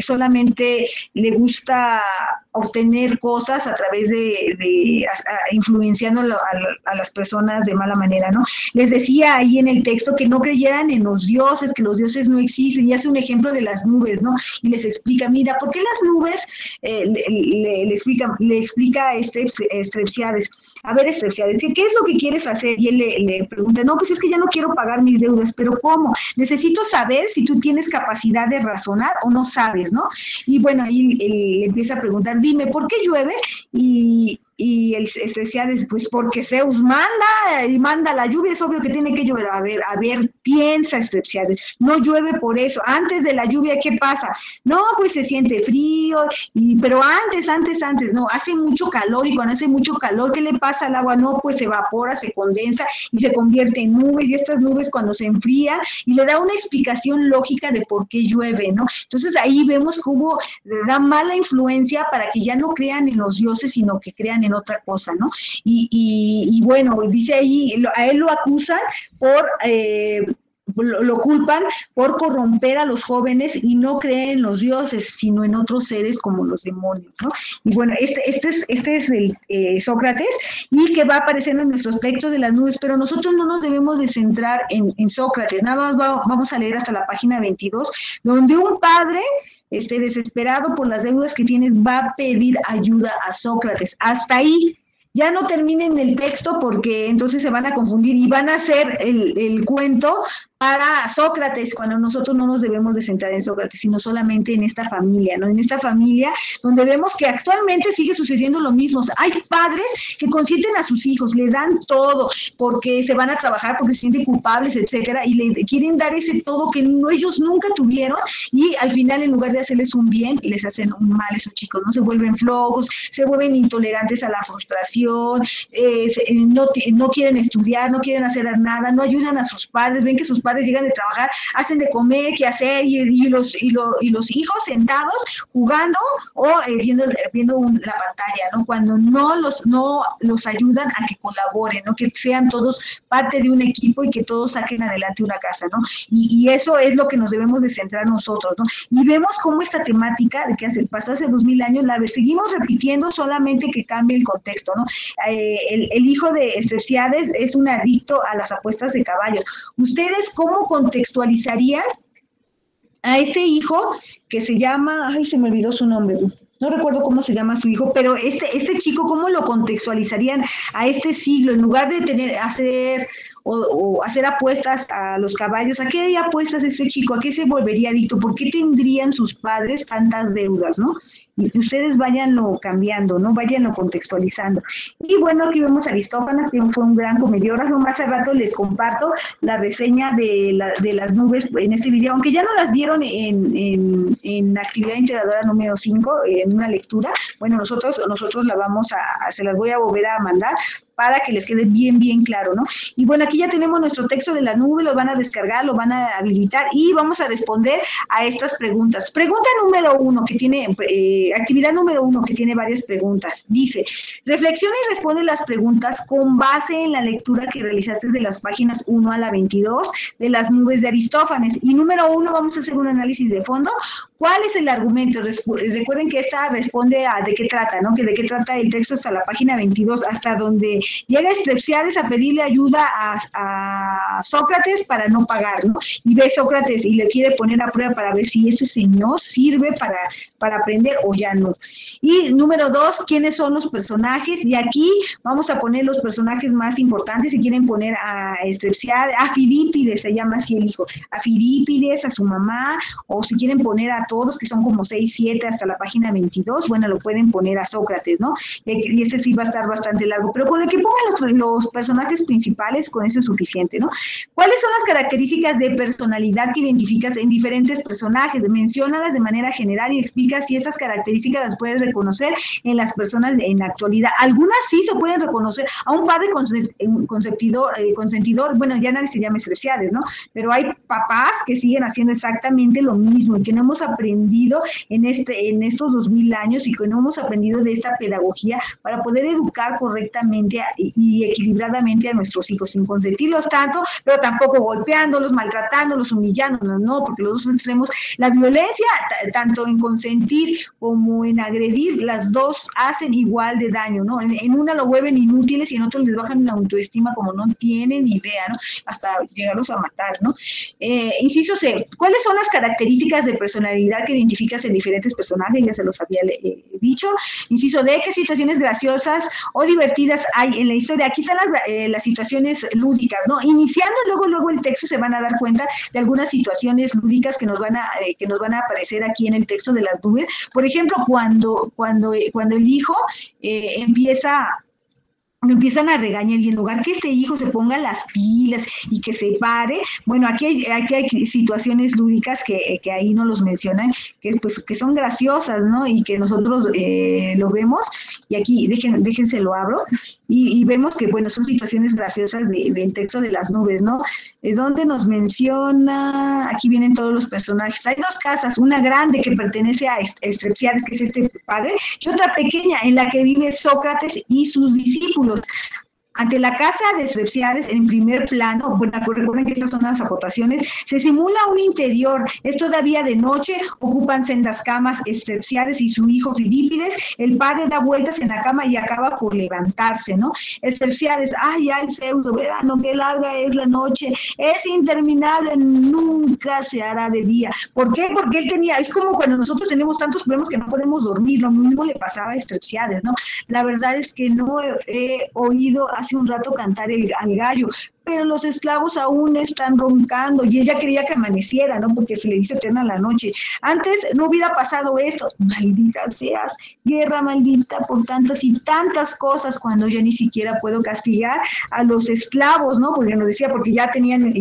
solamente le gusta obtener cosas a través influenciando a las personas de mala manera, ¿no? Les decía ahí en el texto que no creyeran en los dioses, que los dioses no existen, y hace un ejemplo de las nubes, ¿no? Y les explica, mira, ¿por qué las nubes? Le explica a Estrepsiades, a ver, Estrepsiades, ¿qué es lo que quieres hacer? Y él le pregunta, no, pues es que ya no quiero pagar mis deudas, pero ¿cómo? Necesito saber si tú tienes capacidad de razonar o no sabes, ¿no? Y bueno, ahí él empieza a preguntar, dime, ¿por qué llueve? Y él decía, pues porque Zeus manda la lluvia, es obvio que tiene que llover. A ver, piensa, Estrepsiades, no llueve por eso. Antes de la lluvia, ¿qué pasa? No, pues se siente frío, pero antes, no, hace mucho calor, y cuando hace mucho calor, ¿qué le pasa al agua? No, pues se evapora, se condensa y se convierte en nubes, y estas nubes cuando se enfrían, y le da una explicación lógica de por qué llueve, ¿no? Entonces ahí vemos cómo le da mala influencia para que ya no crean en los dioses, sino que crean en otra cosa, ¿no? Y bueno, dice ahí, a él lo acusan lo culpan por corromper a los jóvenes y no creen en los dioses, sino en otros seres como los demonios, ¿no? Y bueno, este es el Sócrates, y que va a aparecer en nuestros textos de las nubes, pero nosotros no nos debemos de centrar en Sócrates, nada más vamos a leer hasta la página 22, donde un padre desesperado por las deudas que tienes va a pedir ayuda a Sócrates. Hasta ahí. Ya no terminen el texto porque entonces se van a confundir y van a hacer el cuento para Sócrates, cuando nosotros no nos debemos de centrar en Sócrates, sino solamente en esta familia, ¿no? En esta familia donde vemos que actualmente sigue sucediendo lo mismo. O sea, hay padres que consienten a sus hijos, le dan todo, porque se van a trabajar, porque se sienten culpables, etcétera, y le quieren dar ese todo que ellos nunca tuvieron, y al final, en lugar de hacerles un bien, les hacen un mal a esos chicos, ¿no? Se vuelven flojos, se vuelven intolerantes a la frustración, no quieren estudiar, no quieren hacer nada, no ayudan a sus padres, ven que sus padres llegan de trabajar, hacen de comer, qué hacer, y los hijos sentados jugando o viendo la pantalla, ¿no? Cuando no los ayudan a que colaboren, ¿no? Que sean todos parte de un equipo y que todos saquen adelante una casa, ¿no? Y eso es lo que nos debemos de centrar nosotros, ¿no? Y vemos cómo esta temática de que pasó hace 2000 años la seguimos repitiendo, solamente que cambie el contexto, ¿no? El hijo de Estrepsiades es un adicto a las apuestas de caballos. ¿Ustedes cómo contextualizarían a este hijo que se llama, ay, se me olvidó su nombre, no recuerdo cómo se llama su hijo, pero este chico, ¿cómo lo contextualizarían a este siglo? En lugar de hacer apuestas a los caballos, ¿a qué apuestas ese chico? ¿A qué se volvería adicto? ¿Por qué tendrían sus padres tantas deudas, no? Y ustedes váyanlo cambiando, ¿no? Váyanlo contextualizando. Y bueno, aquí vemos a Aristófanes, que fue un gran comediógrafo. Más al rato les comparto la reseña de las nubes en este video, aunque ya no las dieron en actividad integradora número 5, en una lectura. Bueno, nosotros se las voy a volver a mandar para que les quede bien, bien claro, ¿no? Y bueno, aquí ya tenemos nuestro texto de la nube, lo van a descargar, lo van a habilitar y vamos a responder a estas preguntas. Pregunta número 1, que tiene, actividad número 1, que tiene varias preguntas. Dice, reflexiona y responde las preguntas con base en la lectura que realizaste de las páginas 1 a la 22 de las nubes de Aristófanes. Y número 1, vamos a hacer un análisis de fondo. ¿Cuál es el argumento? Recuerden que esta responde a de qué trata, ¿no? Que de qué trata el texto hasta la página 22, hasta donde llega Estrepsiades a pedirle ayuda a Sócrates para no pagar, ¿no? Y ve Sócrates y le quiere poner a prueba para ver si ese señor sirve para aprender o ya no. Y número 2, ¿quiénes son los personajes? Y aquí vamos a poner los personajes más importantes. Si quieren poner a Estrepsiades, a Fidípides, se llama así el hijo, a Fidípides, a su mamá, o si quieren poner a todos, que son como 6, 7 hasta la página 22, bueno, lo pueden poner a Sócrates, ¿no? Y ese sí va a estar bastante largo, pero con el que pongan los personajes principales, con eso es suficiente, ¿no? ¿Cuáles son las características de personalidad que identificas en diferentes personajes? Menciónalas de manera general y explica si esas características las puedes reconocer en las personas en la actualidad. Algunas sí se pueden reconocer. A un padre consentidor, bueno, ya nadie se llama Estrepsiades, ¿no? Pero hay papás que siguen haciendo exactamente lo mismo y que no hemos aprendido en estos 2000 años y que no hemos aprendido de esta pedagogía para poder educar correctamente y equilibradamente a nuestros hijos, sin consentirlos tanto, pero tampoco golpeándolos, maltratándolos, humillándolos, no, porque los dos extremos, la violencia, tanto en consentir como en agredir, las dos hacen igual de daño, ¿no? En una lo vuelven inútiles y en otro les bajan la autoestima como no tienen idea, ¿no? Hasta llegarlos a matar, ¿no? Inciso C, ¿cuáles son las características de personalidad que identificas en diferentes personajes? Ya se los había dicho. Inciso D, ¿qué situaciones graciosas o divertidas hay en la historia? Aquí están las situaciones lúdicas, ¿no? Iniciando luego el texto se van a dar cuenta de algunas situaciones lúdicas que nos van a aparecer aquí en el texto de las nubes. Por ejemplo, cuando el hijo empiezan a regañar y en lugar que este hijo se ponga las pilas y que se pare, bueno, aquí hay situaciones lúdicas que ahí no los mencionan, que son graciosas, ¿no? Y que nosotros lo vemos, y aquí déjense lo abro, y vemos que, bueno, son situaciones graciosas del texto de las nubes, ¿no? Donde nos menciona, aquí vienen todos los personajes, hay dos casas, una grande que pertenece a Estrepsiades, que es este padre, y otra pequeña en la que vive Sócrates y sus discípulos. Ante la casa de Estrepsiades, en primer plano, bueno, recuerden que estas son las acotaciones, se simula un interior, es todavía de noche, ocupan sendas camas Estrepsiades y su hijo Filípides, el padre da vueltas en la cama y acaba por levantarse, ¿no? Estrepsiades, ay, Zeus, soberano, qué larga es la noche, es interminable, nunca se hará de día. ¿Por qué? Porque él tenía, es como cuando nosotros tenemos tantos problemas que no podemos dormir, lo mismo le pasaba a Estrepsiades, ¿no? La verdad es que no he oído hace un rato cantar al gallo, pero los esclavos aún están roncando y ella quería que amaneciera, ¿no? Porque se le hizo eterna la noche. Antes no hubiera pasado esto. Maldita seas, guerra maldita por tantas y tantas cosas, cuando yo ni siquiera puedo castigar a los esclavos, ¿no? Porque nos decía, porque ya tenían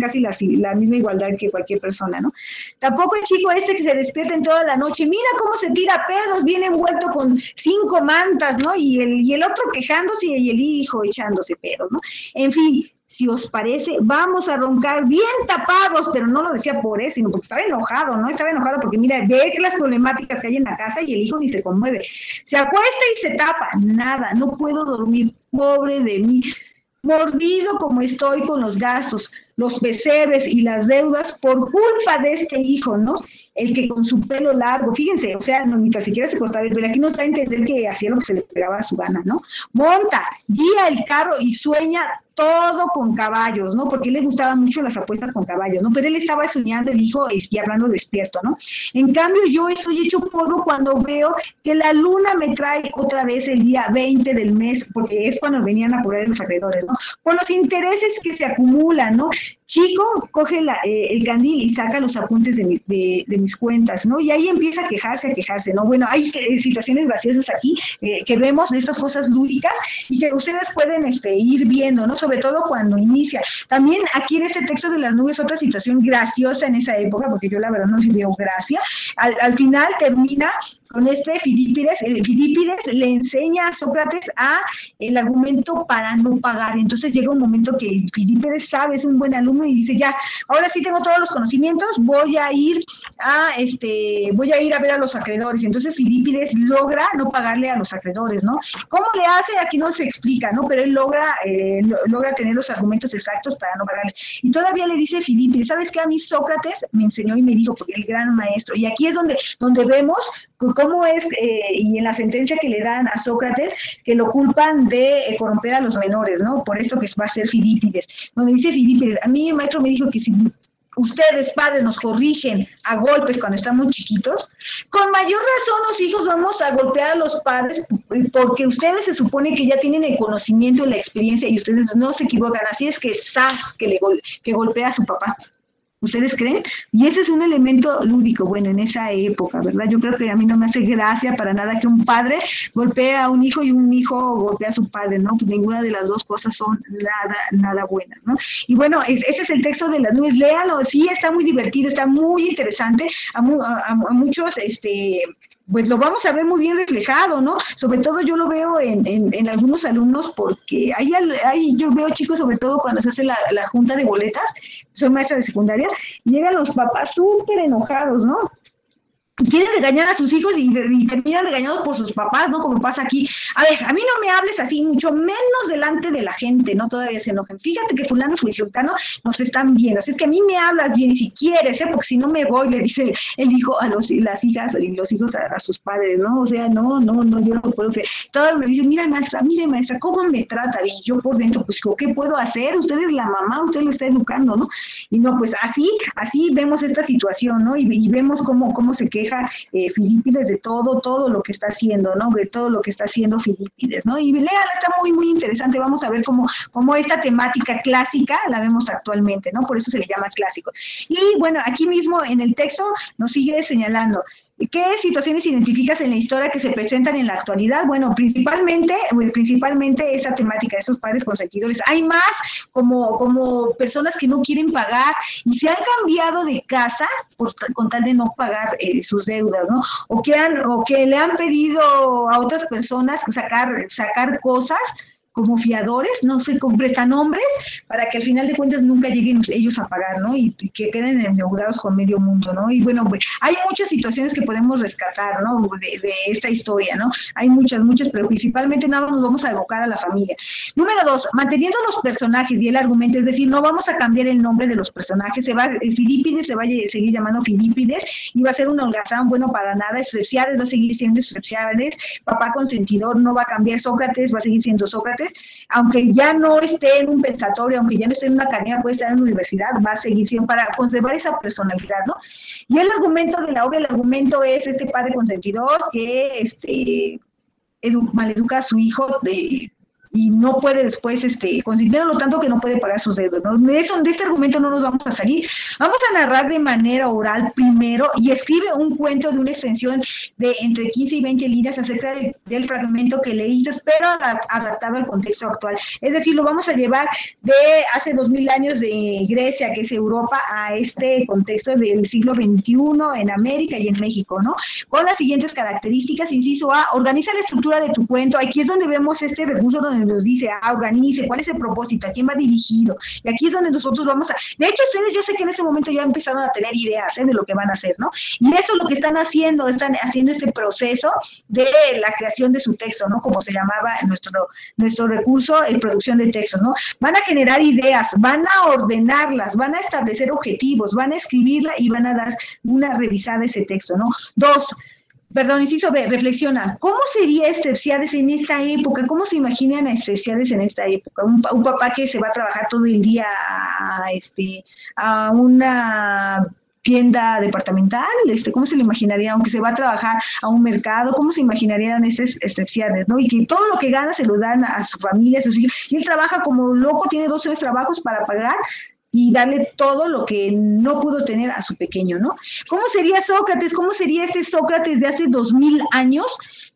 casi la misma igualdad que cualquier persona, ¿no? Tampoco el chico este que se despierta en toda la noche, mira cómo se tira pedos, viene envuelto con 5 mantas, ¿no? Y el otro quejándose y el hijo echándose pedos, ¿no? En fin, si os parece, vamos a roncar bien tapados, pero no lo decía por eso, sino porque estaba enojado, ¿no? Estaba enojado porque, mira, ve las problemáticas que hay en la casa y el hijo ni se conmueve. Se acuesta y se tapa, nada, no puedo dormir, pobre de mí. Mordido como estoy con los gastos, los pesebres y las deudas por culpa de este hijo, ¿no? El que con su pelo largo, fíjense, o sea, no, ni tan siquiera se cortaba el pelo, aquí nos da a entender que hacía lo que se le pegaba a su gana, ¿no? Monta, guía el carro y sueña todo con caballos, ¿no? Porque le gustaban mucho las apuestas con caballos, ¿no? Pero él estaba soñando, el hijo, y hablando despierto, ¿no? En cambio, yo estoy hecho polvo cuando veo que la luna me trae otra vez el día 20 del mes, porque es cuando venían a cobrar los acreedores, ¿no? Por los intereses que se acumulan, ¿no? Chico coge el candil y saca los apuntes de mis cuentas, ¿no? Y ahí empieza a quejarse, ¿no? Bueno, hay situaciones graciosas aquí que vemos de estas cosas lúdicas y que ustedes pueden ir viendo, ¿no? Sobre todo cuando inicia. También aquí en este texto de las nubes, otra situación graciosa en esa época, porque yo la verdad no le veo gracia. Al final termina con Filipides. Filipides le enseña a Sócrates el argumento para no pagar. Entonces llega un momento que Filipides sabe, es un buen alumno y dice, ya, ahora sí tengo todos los conocimientos, voy a ir a ver a los acreedores. Entonces Filipides logra no pagarle a los acreedores, ¿no? ¿Cómo le hace? Aquí no se explica, ¿no? Pero él logra tener los argumentos exactos para no pagarle. Y todavía le dice Filipides, ¿sabes qué? A mí Sócrates me enseñó y me dijo, porque el gran maestro. Y aquí es donde vemos cómo es, y en la sentencia que le dan a Sócrates, que lo culpan de corromper a los menores, ¿no? Por esto que va a ser Filipides. Donde dice Filipides, a mí el maestro me dijo que si ustedes, padres, nos corrigen a golpes cuando estamos chiquitos, con mayor razón los hijos vamos a golpear a los padres, porque ustedes se supone que ya tienen el conocimiento y la experiencia y ustedes no se equivocan. Así es que que golpea a su papá. ¿Ustedes creen? Y ese es un elemento lúdico, bueno, en esa época, ¿verdad? Yo creo que a mí no me hace gracia para nada que un padre golpee a un hijo y un hijo golpee a su padre, ¿no? Pues ninguna de las dos cosas son nada buenas, ¿no? Y bueno, ese es el texto de las nubes, léalo, sí, está muy divertido, está muy interesante, a muchos, pues lo vamos a ver muy bien reflejado, ¿no? Sobre todo yo lo veo en algunos alumnos, porque yo veo chicos, sobre todo cuando se hace la junta de boletas, soy maestra de secundaria, llegan los papás súper enojados, ¿no? Quieren regañar a sus hijos y terminan regañados por sus papás, ¿no? Como pasa aquí. A ver, a mí no me hables así, mucho menos delante de la gente, ¿no? Todavía se enojan. Fíjate que fulano y sultano nos están viendo. Así es que a mí me hablas bien y si quieres, porque si no me voy, le dice el hijo a las hijas y los hijos a sus padres, ¿no? O sea, no, yo no puedo creer. Todos me dicen, mire maestra, ¿cómo me trata? Y yo por dentro, pues, ¿qué puedo hacer? Usted es la mamá, usted lo está educando, ¿no? Y no, pues así vemos esta situación, ¿no? Y vemos cómo se queja Filipides de todo lo que está haciendo, ¿no? De todo lo que está haciendo Filipides, ¿no? Y léala, está muy, muy interesante. Vamos a ver cómo esta temática clásica la vemos actualmente, ¿no? Por eso se le llama clásico. Y bueno, aquí mismo en el texto nos sigue señalando, ¿qué situaciones identificas en la historia que se presentan en la actualidad? Bueno, principalmente esa temática de esos padres consentidores. Hay más como personas que no quieren pagar y se han cambiado de casa con tal de no pagar sus deudas, ¿no? O que le han pedido a otras personas sacar cosas como fiadores, no sé, con prestanombres, para que al final de cuentas nunca lleguen ellos a pagar, ¿no? Y que queden endeudados con medio mundo, ¿no? Y bueno, pues, hay muchas situaciones que podemos rescatar, ¿no? De esta historia, ¿no? Hay muchas, pero principalmente nada más nos vamos a evocar a la familia. Número 2, manteniendo los personajes y el argumento, es decir, no vamos a cambiar el nombre de los personajes, Filípides se va a seguir llamando Filípides y va a ser un holgazán bueno para nada, Estrepsiades va a seguir siendo Estrepsiades, papá consentidor no va a cambiar, Sócrates va a seguir siendo Sócrates, aunque ya no esté en un pensatorio, aunque ya no esté en una academia, puede estar en la universidad, va a seguir siendo para conservar esa personalidad, ¿no? Y el argumento de la obra, el argumento es este padre consentidor que maleduca a su hijo y no puede después considerarlo tanto que no puede pagar sus deudas, ¿no? De este argumento no nos vamos a salir. Vamos a narrar de manera oral primero y escribe un cuento de una extensión de entre 15 y 20 líneas acerca del fragmento que leíste, pero adaptado al contexto actual. Es decir, lo vamos a llevar de hace 2000 años de Grecia, que es Europa, a este contexto del siglo XXI en América y en México, ¿no? Con las siguientes características. Inciso A, organiza la estructura de tu cuento. Aquí es donde vemos este recurso donde nos dice, organice, cuál es el propósito, a quién va dirigido, y aquí es donde nosotros vamos a, de hecho ustedes yo sé que en ese momento ya empezaron a tener ideas de lo que van a hacer, ¿no? Y eso es lo que están haciendo este proceso de la creación de su texto, ¿no? Como se llamaba nuestro recurso, producción de textos, ¿no? Van a generar ideas, van a ordenarlas, van a establecer objetivos, van a escribirla y van a dar una revisada a ese texto, ¿no? Inciso B, reflexiona, ¿cómo sería Estrepsiades en esta época? ¿Cómo se imaginan a Estrepsiades en esta época? Un papá que se va a trabajar todo el día a una tienda departamental, ¿cómo se lo imaginaría? Aunque se va a trabajar a un mercado, ¿cómo se imaginarían esas Estrepsiades, ¿no? Y que todo lo que gana se lo dan a su familia, a sus hijos, y él trabaja como loco, tiene 2 o 3 trabajos para pagar y darle todo lo que no pudo tener a su pequeño, ¿no? ¿Cómo sería Sócrates? ¿Cómo sería este Sócrates de hace 2000 años,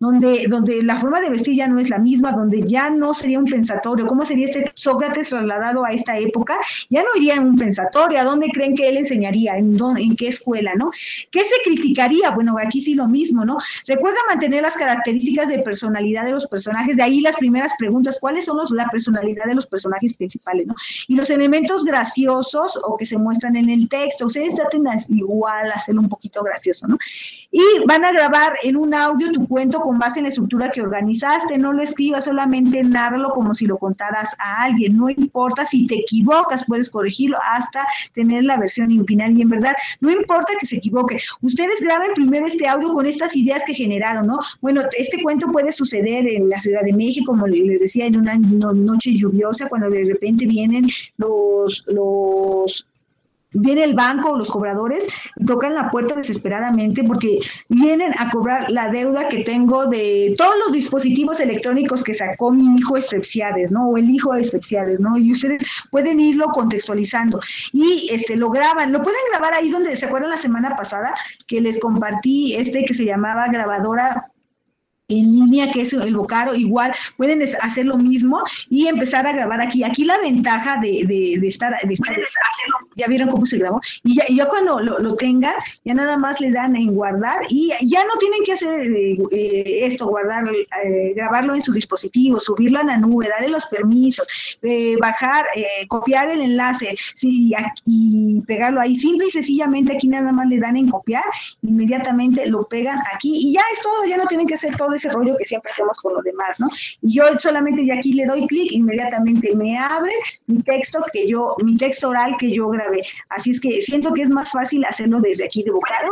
donde la forma de vestir ya no es la misma, donde ya no sería un pensatorio? ¿Cómo sería este Sócrates trasladado a esta época? Ya no iría en un pensatorio. ¿A dónde creen que él enseñaría? ¿En qué escuela, no? ¿Qué se criticaría? Bueno, aquí sí lo mismo, ¿no? Recuerda mantener las características de personalidad de los personajes, de ahí las primeras preguntas, ¿cuáles son la personalidad de los personajes principales, no? Y los elementos graciosos o que se muestran en el texto, ustedes traten igual hacerlo un poquito gracioso, ¿no? Y van a grabar en un audio tu cuento con base en la estructura que organizaste, no lo escribas, solamente nárralo como si lo contaras a alguien, no importa si te equivocas, puedes corregirlo hasta tener la versión final, y en verdad, no importa que se equivoque, ustedes graben primero este audio con estas ideas que generaron, ¿no? Bueno, este cuento puede suceder en la Ciudad de México, como les decía, en una noche lluviosa, cuando de repente vienen viene el banco o los cobradores y tocan la puerta desesperadamente porque vienen a cobrar la deuda que tengo de todos los dispositivos electrónicos que sacó mi hijo Estrepsiades, ¿no? O el hijo de Estrepsiades, ¿no? Y ustedes pueden irlo contextualizando y lo graban, lo pueden grabar ahí donde, ¿se acuerdan la semana pasada que les compartí que se llamaba grabadora en línea, que es el Vocaro? Igual pueden hacer lo mismo y empezar a grabar aquí. Aquí la ventaja de estar ya vieron cómo se grabó, y ya cuando lo tengan, ya nada más le dan en guardar y ya no tienen que hacer grabarlo en su dispositivo, subirlo a la nube, darle los permisos, bajar, copiar el enlace, sí, y pegarlo ahí. Simple y sencillamente aquí nada más le dan en copiar, inmediatamente lo pegan aquí y ya es todo, ya no tienen que hacer todo ese rollo que siempre hacemos con lo demás, ¿no? Y yo solamente de aquí le doy clic, inmediatamente me abre mi texto oral que yo grabé. Así es que siento que es más fácil hacerlo desde aquí de Vocaro.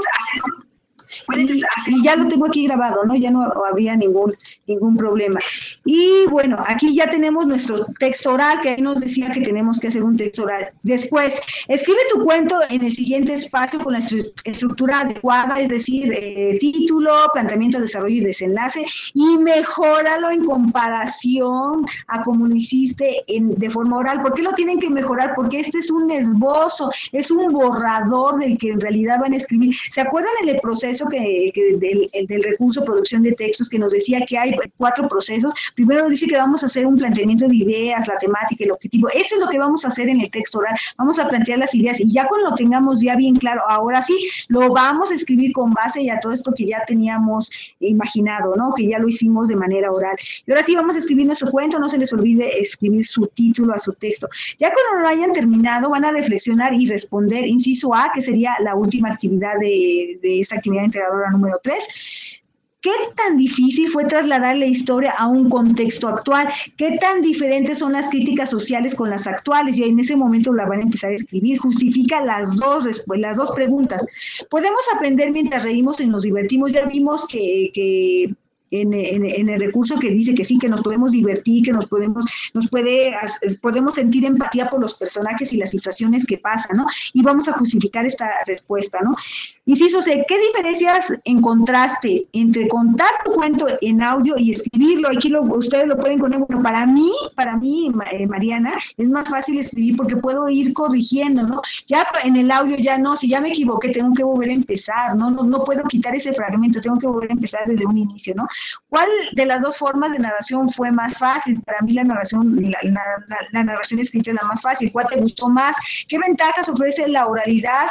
Y ya lo tengo aquí grabado, ¿no? Ya no habría ningún problema. Y bueno, aquí ya tenemos nuestro texto oral, que nos decía que tenemos que hacer un texto oral. Después, escribe tu cuento en el siguiente espacio con la estructura adecuada, es decir, título, planteamiento, desarrollo y desenlace, y mejóralo en comparación a como lo hiciste de forma oral. ¿Por qué lo tienen que mejorar? Porque este es un esbozo, es un borrador del que en realidad van a escribir. ¿Se acuerdan en el proceso proceso del recurso producción de textos, que nos decía que hay 4 procesos. Primero dice que vamos a hacer un planteamiento de ideas, la temática, el objetivo. Esto es lo que vamos a hacer en el texto oral. Vamos a plantear las ideas y ya cuando lo tengamos ya bien claro, ahora sí, lo vamos a escribir con base ya todo esto que ya teníamos imaginado, ¿no? Que ya lo hicimos de manera oral. Y ahora sí vamos a escribir nuestro cuento, no se les olvide escribir su título a su texto. Ya cuando lo hayan terminado, van a reflexionar y responder inciso A, que sería la última actividad de esta actividad integradora número 3. ¿Qué tan difícil fue trasladar la historia a un contexto actual? ¿Qué tan diferentes son las críticas sociales con las actuales? Y en ese momento la van a empezar a escribir. Justifica las dos preguntas. ¿Podemos aprender mientras reímos y nos divertimos? Ya vimos que en el recurso que dice que sí, que nos podemos divertir, que podemos sentir empatía por los personajes y las situaciones que pasan, ¿no? Y vamos a justificar esta respuesta, ¿no? Inciso C, ¿qué diferencias encontraste entre contar tu cuento en audio y escribirlo? Aquí ustedes lo pueden poner. Bueno, para mí, Mariana, es más fácil escribir porque puedo ir corrigiendo, ¿no? Ya en el audio ya no, si ya me equivoqué, tengo que volver a empezar, ¿no? No puedo quitar ese fragmento, tengo que volver a empezar desde un inicio, ¿no? ¿Cuál de las dos formas de narración fue más fácil? Para mí la narración escrita es la más fácil. ¿Cuál te gustó más? ¿Qué ventajas ofrece la oralidad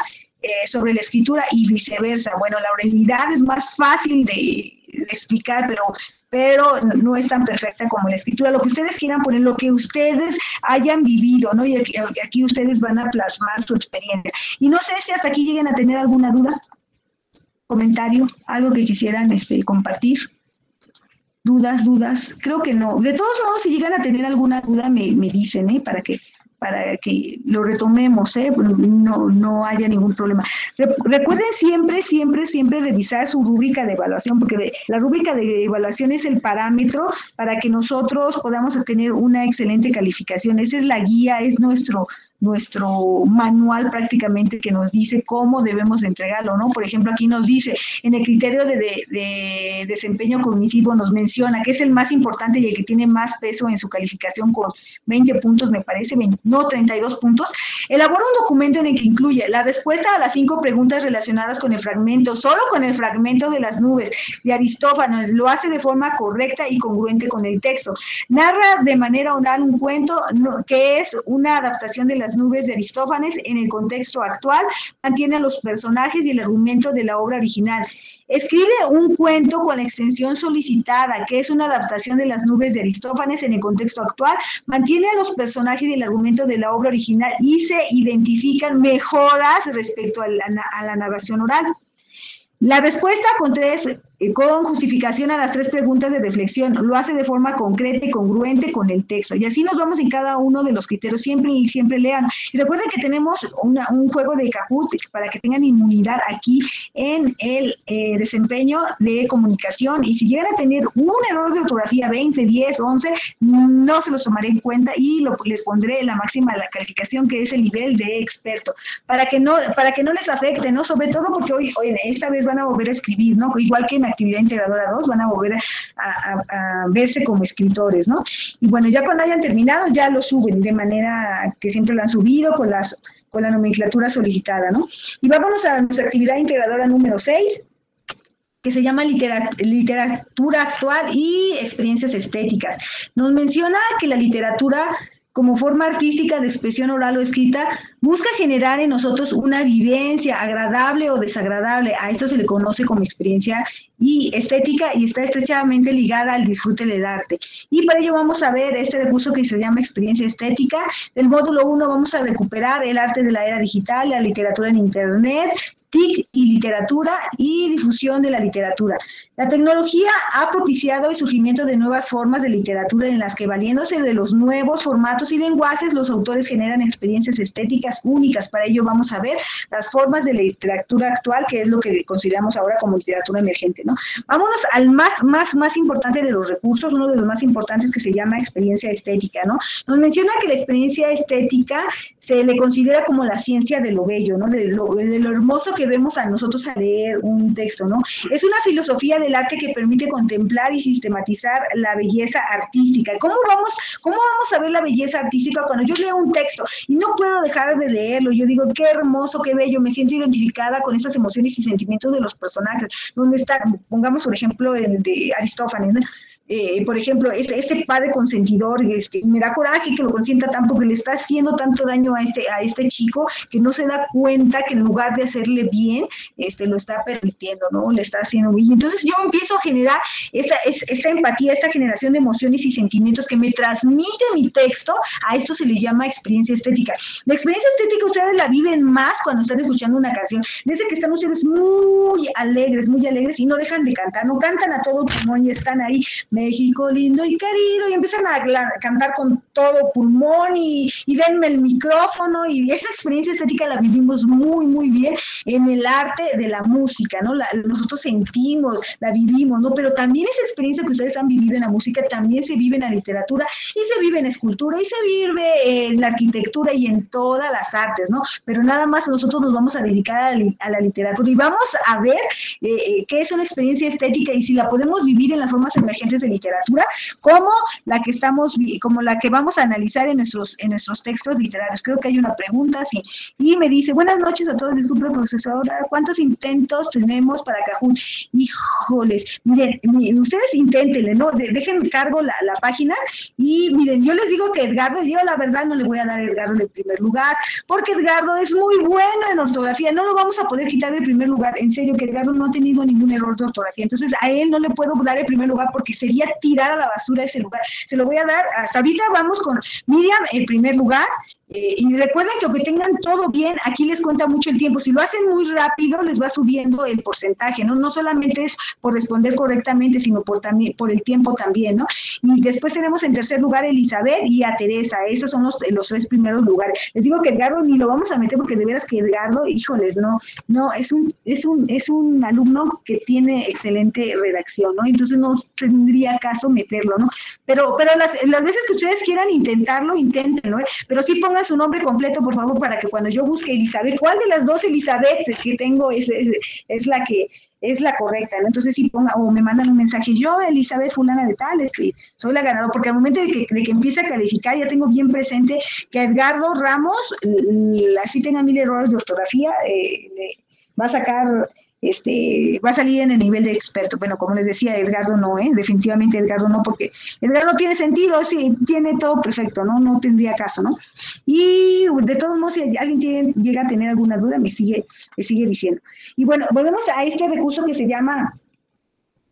sobre la escritura y viceversa? Bueno, la oralidad es más fácil de explicar, pero no es tan perfecta como la escritura. Lo que ustedes quieran poner, lo que ustedes hayan vivido, ¿no? Y aquí ustedes van a plasmar su experiencia. Y no sé si hasta aquí lleguen a tener alguna duda, comentario, algo que quisieran compartir. Dudas, creo que no. De todos modos, si llegan a tener alguna duda, me dicen, para que lo retomemos, no haya ningún problema. Recuerden siempre revisar su rúbrica de evaluación, porque la rúbrica de evaluación es el parámetro para que nosotros podamos tener una excelente calificación. Esa es la guía, es nuestro manual prácticamente que nos dice cómo debemos entregarlo, ¿no? Por ejemplo, aquí nos dice, en el criterio de desempeño cognitivo nos menciona que es el más importante y el que tiene más peso en su calificación con 20 puntos, me parece, 32 puntos. Elabora un documento en el que incluye la respuesta a las 5 preguntas relacionadas con el fragmento, solo con el fragmento de las nubes de Aristófanes, lo hace de forma correcta y congruente con el texto. Narra de manera oral un cuento que es una adaptación de las nubes de Aristófanes en el contexto actual, mantiene a los personajes y el argumento de la obra original. Escribe un cuento con la extensión solicitada, que es una adaptación de las nubes de Aristófanes en el contexto actual, mantiene a los personajes y el argumento de la obra original y se identifican mejoras respecto a la narración oral. La respuesta con justificación a las 3 preguntas de reflexión, lo hace de forma concreta y congruente con el texto. Y así nos vamos en cada uno de los criterios, siempre lean. Y recuerden que tenemos un juego de Kahoot para que tengan inmunidad aquí en el desempeño de comunicación. Y si llegan a tener un error de ortografía, 20, 10, 11, no se los tomaré en cuenta y les pondré la máxima calificación, que es el nivel de experto, para que no les afecte, ¿no? Sobre todo porque hoy esta vez van a volver a escribir, ¿no? Igual que en actividad integradora 2, van a volver a verse como escritores, ¿no? Y bueno, ya cuando hayan terminado, ya lo suben de manera que siempre lo han subido con la nomenclatura solicitada, ¿no? Y vámonos a nuestra actividad integradora número 6, que se llama literatura actual y experiencias estéticas. Nos menciona que la literatura, como forma artística de expresión oral o escrita, busca generar en nosotros una vivencia agradable o desagradable. A esto se le conoce como experiencia y estética y está estrechamente ligada al disfrute del arte. Y para ello vamos a ver este recurso que se llama experiencia estética. Del módulo 1 vamos a recuperar el arte de la era digital, la literatura en internet, TIC y literatura y difusión de la literatura. La tecnología ha propiciado el surgimiento de nuevas formas de literatura en las que, valiéndose de los nuevos formatos y lenguajes, los autores generan experiencias estéticas únicas. Para ello vamos a ver las formas de literatura actual, que es lo que consideramos ahora como literatura emergente, ¿no? Vámonos al más importante de los recursos, uno de los más importantes, que se llama experiencia estética, ¿no? Nos menciona que la experiencia estética se le considera como la ciencia de lo bello, ¿no? De lo hermoso que vemos a nosotros a leer un texto, ¿no? Es una filosofía del arte que permite contemplar y sistematizar la belleza artística. ¿Cómo vamos a ver la belleza artística cuando yo leo un texto y no puedo dejar de leerlo? Yo digo, qué hermoso, qué bello, me siento identificada con estas emociones y sentimientos de los personajes. Donde está, pongamos por ejemplo el de Aristófanes, ¿no? Por ejemplo, este padre consentidor, y me da coraje que lo consienta tanto, porque le está haciendo tanto daño a este chico, que no se da cuenta que en lugar de hacerle bien, lo está permitiendo, ¿no? Le está haciendo bien. Entonces yo empiezo a generar esta empatía, esta generación de emociones y sentimientos que me transmite mi texto. A esto se le llama experiencia estética. La experiencia estética ustedes la viven más cuando están escuchando una canción. Desde que están ustedes muy alegres y no dejan de cantar, no cantan a todo pulmón y están ahí, México lindo y querido, y empiezan a cantar con todo pulmón y denme el micrófono, y esa experiencia estética la vivimos muy, muy bien en el arte de la música, ¿no? Nosotros sentimos, la vivimos, ¿no? Pero también esa experiencia que ustedes han vivido en la música también se vive en la literatura, y se vive en escultura, y se vive en la arquitectura y en todas las artes, ¿no? Pero nada más nosotros nos vamos a dedicar a la literatura y vamos a ver qué es una experiencia estética y si la podemos vivir en las formas emergentes de literatura, como la que vamos a analizar en nuestros textos literarios. Creo que hay una pregunta, sí. Y me dice, buenas noches a todos, disculpe, profesora, ¿cuántos intentos tenemos para Kahoot? Híjoles, miren, ustedes inténtenle, ¿no? Dejen cargo la página, y miren, yo les digo que Edgardo, yo la verdad no le voy a dar a Edgardo el primer lugar, porque Edgardo es muy bueno en ortografía, no lo vamos a poder quitar del primer lugar, en serio, que Edgardo no ha tenido ningún error de ortografía, entonces a él no le puedo dar el primer lugar porque sería tirar a la basura ese lugar. Se lo voy a dar, hasta ahorita vamos con Miriam el primer lugar, y recuerden que aunque tengan todo bien, aquí les cuenta mucho el tiempo. Si lo hacen muy rápido, les va subiendo el porcentaje, ¿no? No solamente es por responder correctamente, sino también por el tiempo también, ¿no? Y después tenemos en tercer lugar a Elizabeth y a Teresa. Esos son los tres primeros lugares. Les digo que Edgardo ni lo vamos a meter porque de veras que Edgardo, híjoles, no, es un alumno que tiene excelente redacción, ¿no? Entonces no tendría caso meterlo, ¿no? Pero las veces que ustedes quieran intentarlo, inténtenlo, ¿eh? Pero sí pongan su nombre completo, por favor, para que cuando yo busque Elizabeth, ¿cuál de las dos Elizabeth que tengo es la que es la correcta, ¿no? Entonces sí ponga, o me mandan un mensaje, yo, Elizabeth fulana de tal, soy la ganadora, porque al momento de que empiece a calificar, ya tengo bien presente que Edgardo Ramos, así tenga 1000 errores de ortografía, va a sacar, va a salir en el nivel de experto. Bueno, como les decía, Edgardo no, definitivamente Edgardo no, porque Edgardo tiene sentido, sí, tiene todo perfecto, no tendría caso, ¿no? Y de todos modos, si alguien llega a tener alguna duda, me sigue diciendo. Y bueno, volvemos a este recurso que se llama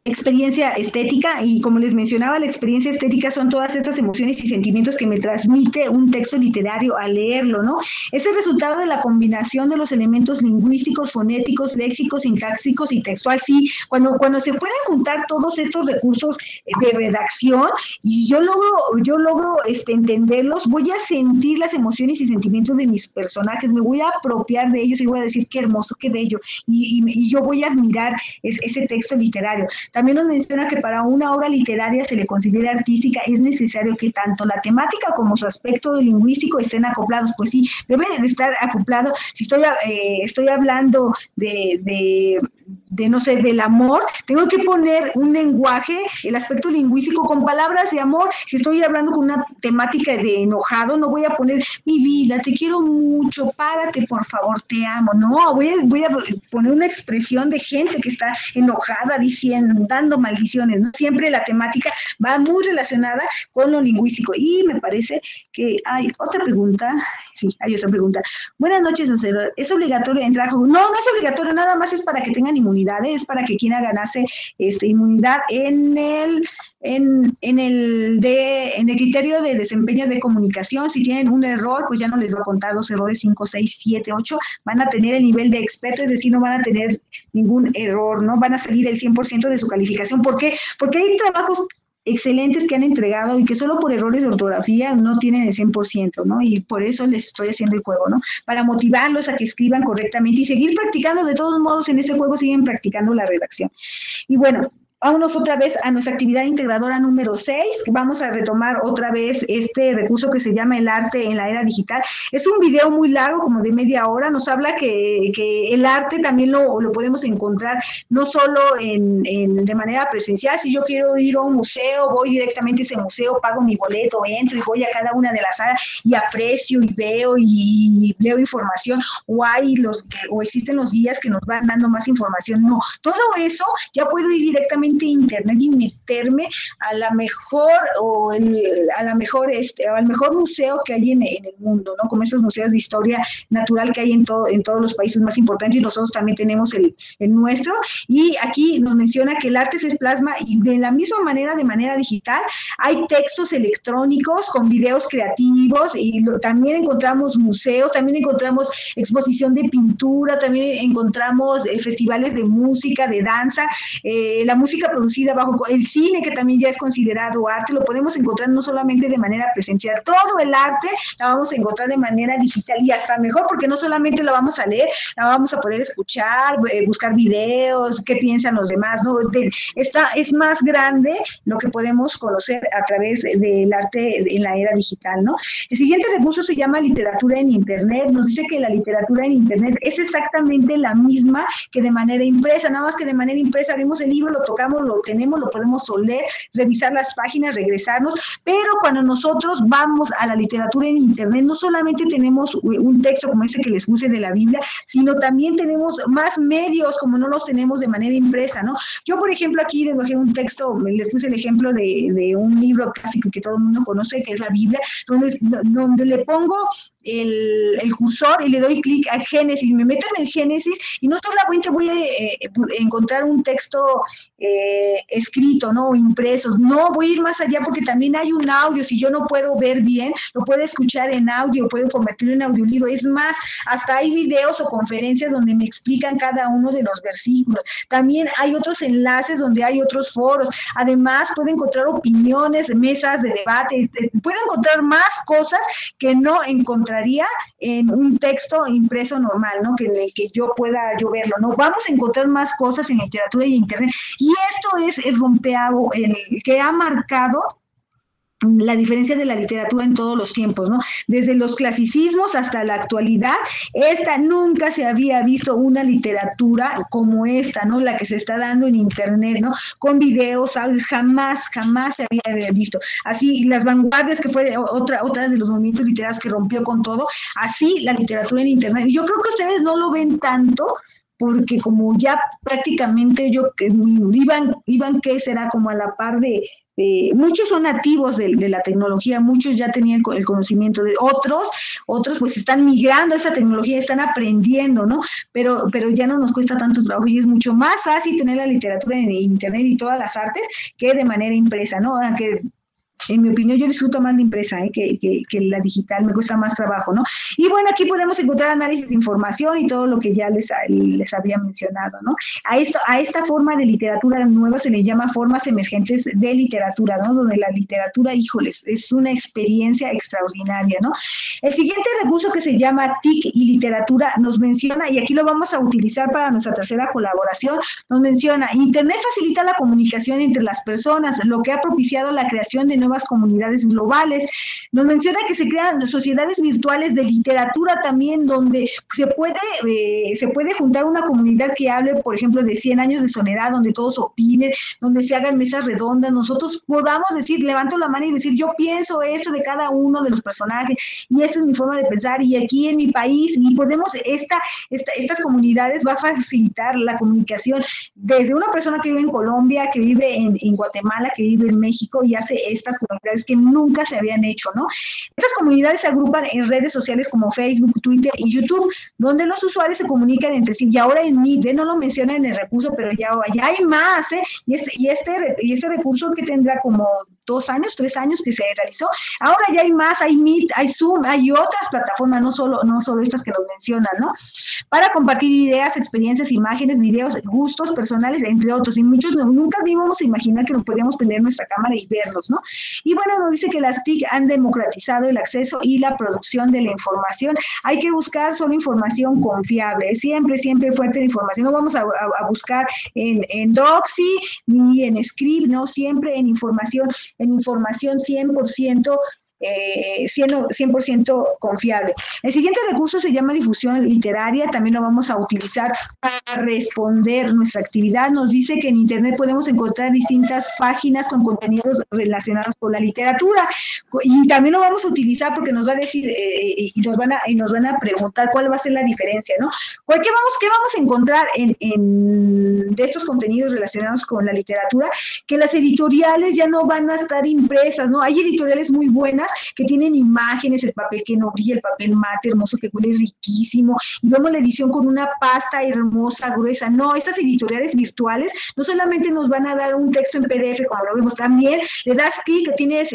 experiencia estética, y como les mencionaba, la experiencia estética son todas estas emociones y sentimientos que me transmite un texto literario al leerlo, ¿no? Es el resultado de la combinación de los elementos lingüísticos, fonéticos, léxicos, sintácticos y textual. Sí, cuando se pueden juntar todos estos recursos de redacción y yo logro entenderlos, voy a sentir las emociones y sentimientos de mis personajes, me voy a apropiar de ellos y voy a decir qué hermoso, qué bello, y yo voy a admirar ese texto literario. También nos menciona que para una obra literaria se le considera artística, es necesario que tanto la temática como su aspecto lingüístico estén acoplados. Pues sí, debe de estar acoplado. Si estoy hablando no sé, del amor, tengo que poner un lenguaje, el aspecto lingüístico con palabras de amor. Si estoy hablando con una temática de enojado, no voy a poner mi vida, te quiero mucho, párate, por favor, te amo. No, voy a poner una expresión de gente que está enojada, diciendo, dando maldiciones, ¿no? Siempre la temática va muy relacionada con lo lingüístico. Y me parece que hay otra pregunta. Sí, hay otra pregunta. Buenas noches, ¿es obligatorio entrar a Kahoot? No es obligatorio, nada más es para que tengan inmunidad, es para que quiera ganarse inmunidad en el criterio de desempeño de comunicación. Si tienen un error, pues ya no les va a contar 2 errores, 5, 6, 7, 8, van a tener el nivel de experto, es decir, no van a tener ningún error, no van a salir el 100% de su calificación. ¿Por qué? Porque hay trabajos excelentes que han entregado y que solo por errores de ortografía no tienen el 100%, ¿no? Y por eso les estoy haciendo el juego, ¿no? Para motivarlos a que escriban correctamente y seguir practicando. De todos modos, en este juego siguen practicando la redacción. Y bueno, Vámonos otra vez a nuestra actividad integradora número 6. Vamos a retomar otra vez este recurso que se llama el arte en la era digital. Es un video muy largo, como de media hora. Nos habla que el arte también lo podemos encontrar no solo de manera presencial. Si yo quiero ir a un museo, voy directamente a ese museo, pago mi boleto, entro y voy a cada una de las salas y aprecio y veo y leo información, o existen los guías que nos van dando más información. No, todo eso ya puedo ir directamente a internet y meterme a la mejor al mejor museo que hay en el mundo, ¿no? Como estos museos de historia natural que hay en todos los países más importantes, y nosotros también tenemos el nuestro. Y aquí nos menciona que el arte se plasma y de la misma manera, de manera digital. Hay textos electrónicos con videos creativos y también encontramos museos, también encontramos exposición de pintura, también encontramos festivales de música, de danza, la música producida bajo el cine, que también ya es considerado arte. Lo podemos encontrar no solamente de manera presencial, todo el arte la vamos a encontrar de manera digital, y hasta mejor, porque no solamente la vamos a leer, la vamos a poder escuchar, buscar videos, qué piensan los demás, ¿no? Es más grande lo que podemos conocer a través del arte en la era digital, ¿no? El siguiente recurso se llama literatura en internet. Nos dice que la literatura en internet es exactamente la misma que de manera impresa, nada más que de manera impresa abrimos el libro, lo tocamos, lo tenemos, lo podemos oler, revisar las páginas, regresarnos, pero cuando nosotros vamos a la literatura en internet, no solamente tenemos un texto como este que les puse de la Biblia, sino también tenemos más medios como no los tenemos de manera impresa, ¿no? Yo, por ejemplo, aquí les bajé un texto, les puse el ejemplo de un libro clásico que todo el mundo conoce, que es la Biblia, donde le pongo el cursor y le doy clic a Génesis, me meto en el Génesis y no solamente voy a encontrar un texto escrito, ¿no? O impresos, no, voy a ir más allá porque también hay un audio. Si yo no puedo ver bien, lo puedo escuchar en audio, puedo convertirlo en audiolibro. Es más, hasta hay videos o conferencias donde me explican cada uno de los versículos. También hay otros enlaces donde hay otros foros. Además, puedo encontrar opiniones, mesas de debate, puedo encontrar más cosas que no encontraría en un texto impreso normal, ¿no? Que en el que yo pueda verlo, ¿no? Vamos a encontrar más cosas en literatura y internet. Y esto es el rompeago, el que ha marcado la diferencia de la literatura en todos los tiempos, ¿no? Desde los clasicismos hasta la actualidad, nunca se había visto una literatura como esta, ¿no? La que se está dando en internet, ¿no? Con videos, jamás se había visto. Así, las vanguardias, que fue otra de los movimientos literarios que rompió con todo, así la literatura en internet. Y yo creo que ustedes no lo ven tanto, porque como ya prácticamente iban que será como a la par muchos son nativos de la tecnología, muchos ya tenían el conocimiento, de otros pues están migrando a esa tecnología, están aprendiendo, ¿no? Pero ya no nos cuesta tanto trabajo y es mucho más fácil tener la literatura en internet y todas las artes que de manera impresa, ¿no? Aunque en mi opinión, yo disfruto más la impresa que la digital, me cuesta más trabajo, ¿no? Y bueno, aquí podemos encontrar análisis de información y todo lo que ya les había mencionado, ¿no? A esta forma de literatura nueva se le llama formas emergentes de literatura, ¿no? Donde la literatura, híjoles, es una experiencia extraordinaria, ¿no? El siguiente recurso, que se llama TIC y literatura, nos menciona, y aquí lo vamos a utilizar para nuestra tercera colaboración, nos menciona: Internet facilita la comunicación entre las personas, lo que ha propiciado la creación de nuevas comunidades globales. Nos menciona que se crean sociedades virtuales de literatura también, donde se puede juntar una comunidad que hable, por ejemplo, de 100 años de soledad, donde todos opinen, donde se hagan mesas redondas, nosotros podamos decir, levanto la mano y decir, yo pienso esto de cada uno de los personajes, y esa es mi forma de pensar, y aquí en mi país, y podemos, estas comunidades va a facilitar la comunicación desde una persona que vive en Colombia, que vive en Guatemala, que vive en México, y hace estas comunidades que nunca se habían hecho, ¿no? Estas comunidades se agrupan en redes sociales como Facebook, Twitter y YouTube, donde los usuarios se comunican entre sí. Y ahora en Meet, no lo menciona en el recurso, pero ya hay más, y este recurso que tendrá como 2 años, 3 años que se realizó. Ahora ya hay más, hay Meet, hay Zoom, hay otras plataformas, no solo estas que nos mencionan, ¿no? Para compartir ideas, experiencias, imágenes, videos, gustos personales, entre otros. Y muchos nunca íbamos a imaginar que nos podíamos prender nuestra cámara y verlos, ¿no? Y bueno, nos dice que las TIC han democratizado el acceso y la producción de la información. Hay que buscar solo información confiable, siempre fuerte de información. No vamos a buscar en Doxy ni en Script, no, siempre en información 100%. 100% confiable. El siguiente recurso se llama difusión literaria, también lo vamos a utilizar para responder nuestra actividad. Nos dice que en Internet podemos encontrar distintas páginas con contenidos relacionados con la literatura, y también lo vamos a utilizar porque nos va a decir y nos van a preguntar cuál va a ser la diferencia, ¿no? ¿Qué vamos a encontrar de estos contenidos relacionados con la literatura? Que las editoriales ya no van a estar impresas, ¿no? Hay editoriales muy buenas que tienen imágenes, el papel que no brilla, el papel mate hermoso que huele riquísimo, y vemos la edición con una pasta hermosa, gruesa. No, estas editoriales virtuales no solamente nos van a dar un texto en PDF, como lo vemos, también le das clic, tienes,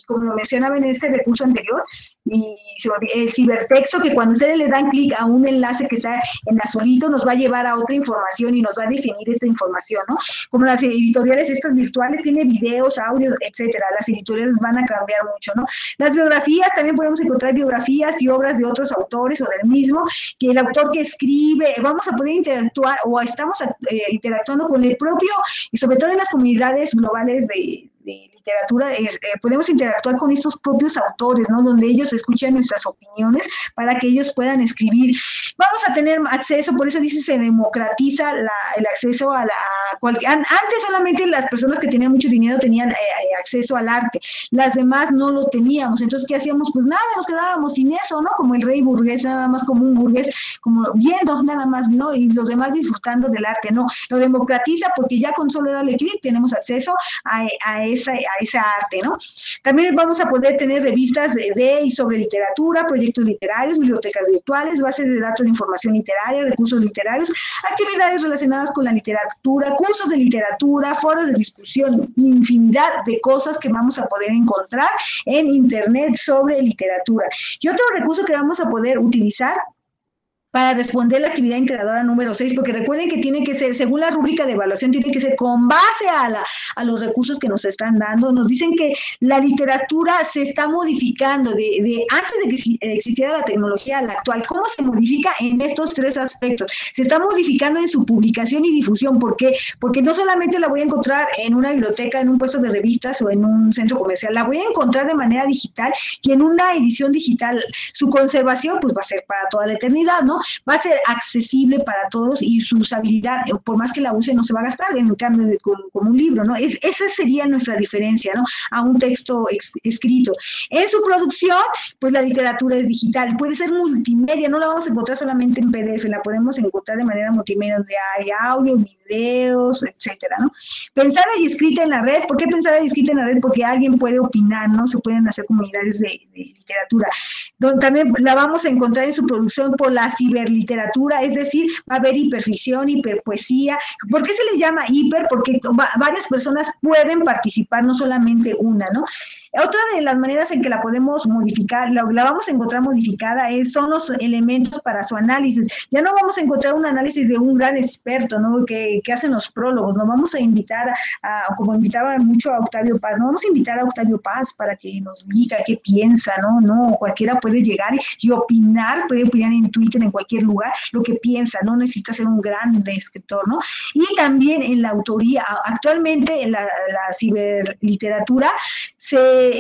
como lo mencionaba en este recurso anterior, y el cibertexto, que cuando ustedes le dan clic a un enlace que está en azulito, nos va a llevar a otra información y nos va a definir esta información, ¿no? Como las editoriales estas virtuales, tiene videos, audios, etcétera. Las editoriales van a cambiar mucho, ¿no? Las biografías, también podemos encontrar biografías y obras de otros autores o del mismo, que el autor que escribe, vamos a poder interactuar o estamos interactuando con el propio, y sobre todo en las comunidades globales de literatura, podemos interactuar con estos propios autores, ¿no? Donde ellos escuchan nuestras opiniones para que ellos puedan escribir. Vamos a tener acceso, por eso dice, se democratiza el acceso a antes solamente las personas que tenían mucho dinero tenían acceso al arte, las demás no lo teníamos. Entonces, ¿qué hacíamos? Pues nada, nos quedábamos sin eso, ¿no? Como el rey burgués, nada más como un burgués, como viendo nada más, ¿no? Y los demás disfrutando del arte, no. Lo democratiza porque ya con solo darle clic tenemos acceso a esa arte, ¿no? También vamos a poder tener revistas de y sobre literatura, proyectos literarios, bibliotecas virtuales, bases de datos de información literaria, recursos literarios, actividades relacionadas con la literatura, cursos de literatura, foros de discusión, infinidad de cosas que vamos a poder encontrar en Internet sobre literatura. Y otro recurso que vamos a poder utilizar para responder la actividad integradora número 6, porque recuerden que tiene que ser, según la rúbrica de evaluación, tiene que ser con base a los recursos que nos están dando. Nos dicen que la literatura se está modificando antes de que existiera la tecnología la actual. ¿Cómo se modifica? En estos 3 aspectos. Se está modificando en su publicación y difusión. ¿Por qué? Porque no solamente la voy a encontrar en una biblioteca, en un puesto de revistas o en un centro comercial, la voy a encontrar de manera digital y en una edición digital. Su conservación pues va a ser para toda la eternidad, ¿no? Va a ser accesible para todos y su usabilidad, por más que la use, no se va a gastar, en cambio como un libro, ¿no? Esa sería nuestra diferencia, ¿no? A un texto escrito. En su producción, pues la literatura es digital, puede ser multimedia, no la vamos a encontrar solamente en PDF, la podemos encontrar de manera multimedia, donde hay audio, videos, etcétera, ¿no? Pensada y escrita en la red. ¿Por qué pensada y escrita en la red? Porque alguien puede opinar, ¿no? Se pueden hacer comunidades de literatura. También la vamos a encontrar en su producción por la ciberliteratura, es decir, va a haber hiperficción, hiperpoesía. ¿Por qué se le llama hiper? Porque varias personas pueden participar, no solamente una, ¿no? Otra de las maneras en que la podemos modificar, la vamos a encontrar modificada, son los elementos para su análisis. Ya no vamos a encontrar un análisis de un gran experto, ¿no? Que hacen los prólogos. Nos vamos a invitar, como invitaba mucho a Octavio Paz, no vamos a invitar a Octavio Paz para que nos diga qué piensa, ¿no? No, cualquiera puede llegar y opinar, puede opinar en Twitter, en cualquier lugar, lo que piensa, no necesita ser un gran escritor, ¿no? Y también en la autoría. Actualmente en la ciberliteratura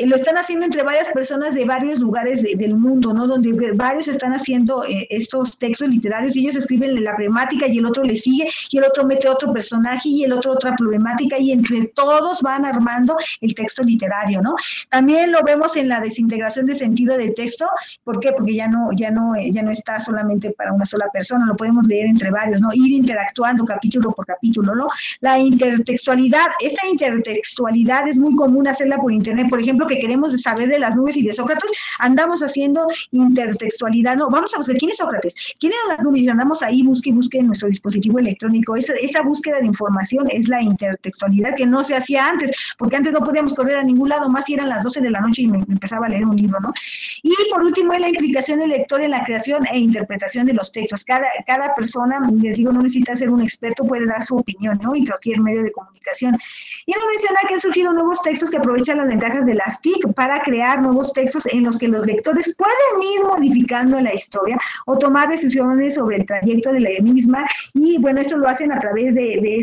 lo están haciendo entre varias personas de varios lugares del mundo, ¿no? Donde varios están haciendo estos textos literarios y ellos escriben la problemática y el otro le sigue y el otro mete otro personaje y el otro otra problemática y entre todos van armando el texto literario, ¿no? También lo vemos en la desintegración de sentido del texto. ¿Por qué? Porque ya no está solamente para una sola persona, lo podemos leer entre varios, ¿no? Ir interactuando capítulo por capítulo, ¿no? La intertextualidad, esta intertextualidad es muy común hacerla por internet. Por ejemplo, que queremos saber de las nubes y de Sócrates, andamos haciendo intertextualidad, no, vamos a buscar quién es Sócrates, quién eran las nubes, y andamos ahí, busque en nuestro dispositivo electrónico. Esa búsqueda de información es la intertextualidad que no se hacía antes, porque antes no podíamos correr a ningún lado, más si eran las 12 de la noche y me empezaba a leer un libro, ¿no? Y por último, es la implicación del lector en la creación e interpretación de los textos. Cada persona, les digo, no necesita ser un experto, puede dar su opinión, ¿no? En cualquier medio de comunicación. Y nos menciona que han surgido nuevos textos que aprovechan las ventajas de las TIC para crear nuevos textos en los que los lectores pueden ir modificando la historia o tomar decisiones sobre el trayecto de la misma. Y bueno, esto lo hacen a través de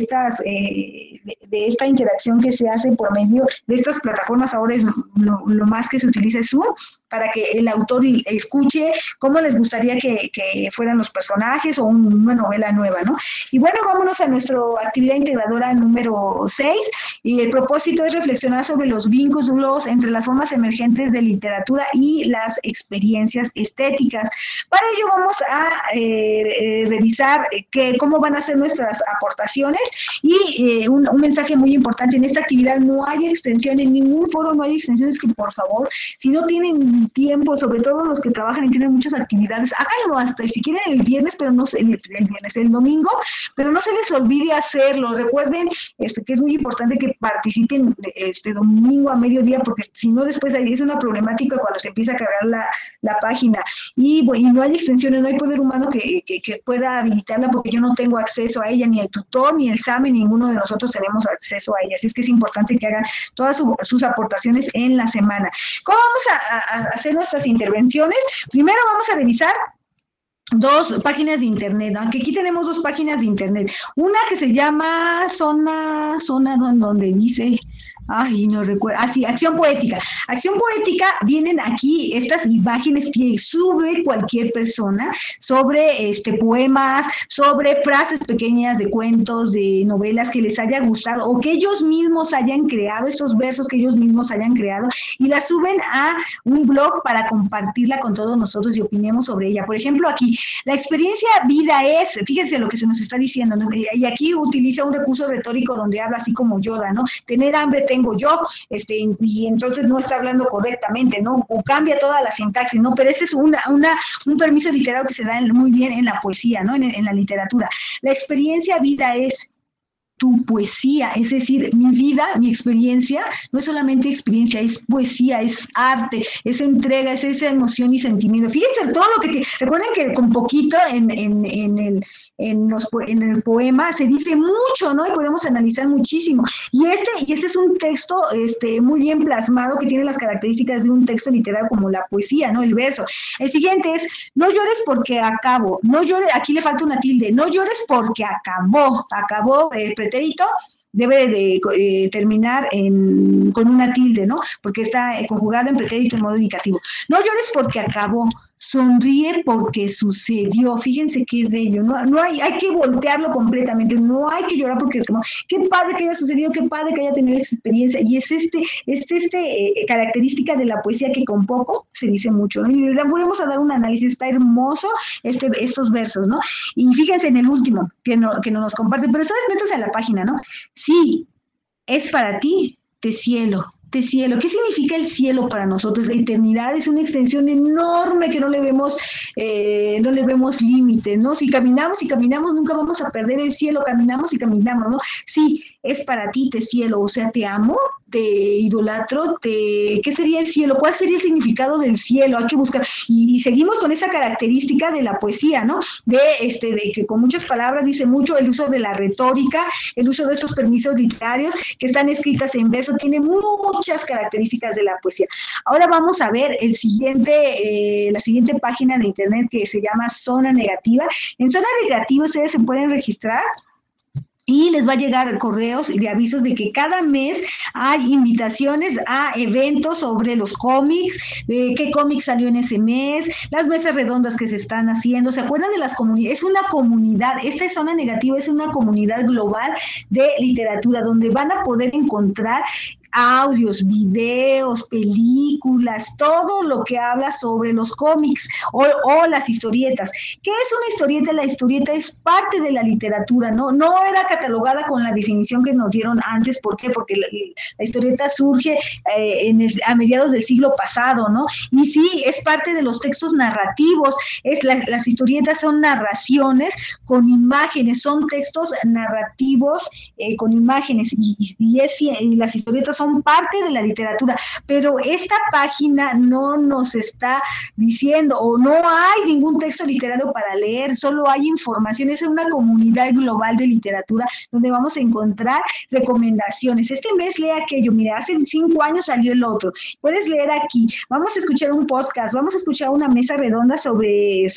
esta interacción que se hace por medio de estas plataformas. Ahora es lo más que se utiliza es Zoom, para que el autor escuche cómo les gustaría que fueran los personajes o una novela nueva, ¿no? Y bueno, vámonos a nuestra actividad integradora número 6, y el propósito es reflexionar sobre los vínculos entre las formas emergentes de literatura y las experiencias estéticas. Para ello vamos a revisar cómo van a ser nuestras aportaciones, y un mensaje muy importante: en esta actividad no hay extensión, en ningún foro no hay extensiones, que por favor, si no tienen tiempo, sobre todo los que trabajan y tienen muchas actividades, háganlo hasta si quieren el viernes, pero no el domingo, pero no se les olvide hacerlo. Recuerden que es muy importante que participen domingo a mediodía, porque si no después ahí es una problemática cuando se empieza a cargar la página, y no hay extensiones, no hay poder humano que pueda habilitarla, porque yo no tengo acceso a ella, ni el tutor, ni el SAME, ninguno de nosotros tenemos acceso a ella, así es que es importante que hagan todas sus aportaciones en la semana. ¿Cómo vamos a hacer nuestras intervenciones? Primero vamos a revisar 2 páginas de internet, aunque aquí tenemos 2 páginas de internet, una que se llama Zona donde dice, ay, no recuerdo, sí, Acción Poética. Acción Poética, vienen aquí estas imágenes que sube cualquier persona sobre poemas, sobre frases pequeñas de cuentos, de novelas que les haya gustado o que ellos mismos hayan creado, estos versos que ellos mismos hayan creado, y la suben a un blog para compartirla con todos nosotros y opinemos sobre ella. Por ejemplo, aquí, la experiencia vida es, fíjense lo que se nos está diciendo, ¿no? Y aquí utiliza un recurso retórico donde habla así como Yoda, ¿no? Tener hambre tengo yo, y entonces no está hablando correctamente, ¿no? O cambia toda la sintaxis, ¿no? Pero ese es un permiso literario que se da muy bien en la poesía, ¿no? En la literatura. La experiencia vida es tu poesía, es decir, mi vida, mi experiencia, no es solamente experiencia, es poesía, es arte, es entrega, es esa emoción y sentimiento. Fíjense todo lo que recuerden que con poquito en el poema se dice mucho, ¿no? Y podemos analizar muchísimo. Y este es un texto muy bien plasmado, que tiene las características de un texto literario como la poesía, ¿no? El verso. El siguiente es: no llores porque acabo, no llores, aquí le falta una tilde, no llores porque acabó, pretérito debe de terminar con una tilde, ¿no? Porque está conjugado en pretérito en modo indicativo. No llores porque acabó, sonríe porque sucedió. Fíjense qué bello, no hay que voltearlo completamente, no hay que llorar porque qué padre que haya sucedido, qué padre que haya tenido esa experiencia, y es característica de la poesía, que con poco se dice mucho, ¿no? Y le volvemos a dar un análisis, está hermoso estos versos, ¿no? Y fíjense en el último, que no nos comparte, pero ustedes métanse a la página, ¿no? Sí, es para ti, te cielo. Cielo. ¿Qué significa el cielo para nosotros? La eternidad es una extensión enorme que no le vemos límites, ¿no? Si caminamos nunca vamos a perder el cielo, caminamos, ¿no? Sí, es para ti, te cielo, o sea, te amo, te idolatro, ¿qué sería el cielo? ¿Cuál sería el significado del cielo? Hay que buscar, y seguimos con esa característica de la poesía, ¿no? De que con muchas palabras dice mucho, el uso de la retórica, el uso de estos permisos literarios que están escritas en verso, tiene muchas características de la poesía. Ahora vamos a ver la siguiente página de internet, que se llama Zona Negativa. En Zona Negativa ustedes se pueden registrar y les va a llegar correos de avisos de que cada mes hay invitaciones a eventos sobre los cómics, de qué cómic salió en ese mes, las mesas redondas que se están haciendo. ¿Se acuerdan de las comunidades? Es una comunidad, esta Zona Negativa es una comunidad global de literatura, donde van a poder encontrar audios, videos, películas, todo lo que habla sobre los cómics o las historietas. ¿Qué es una historieta? La historieta es parte de la literatura, ¿no? No era catalogada con la definición que nos dieron antes. ¿Por qué? Porque la historieta surge a mediados del siglo pasado, ¿no? Y sí, es parte de los textos narrativos. Las historietas son narraciones con imágenes, son textos narrativos con imágenes y las historietas son parte de la literatura, pero esta página no nos está diciendo o no hay ningún texto literario para leer, solo hay información. Es una comunidad global de literatura donde vamos a encontrar recomendaciones. Este mes lee aquello, mira, hace 5 años salió el otro, puedes leer aquí, vamos a escuchar un podcast, vamos a escuchar una mesa redonda sobre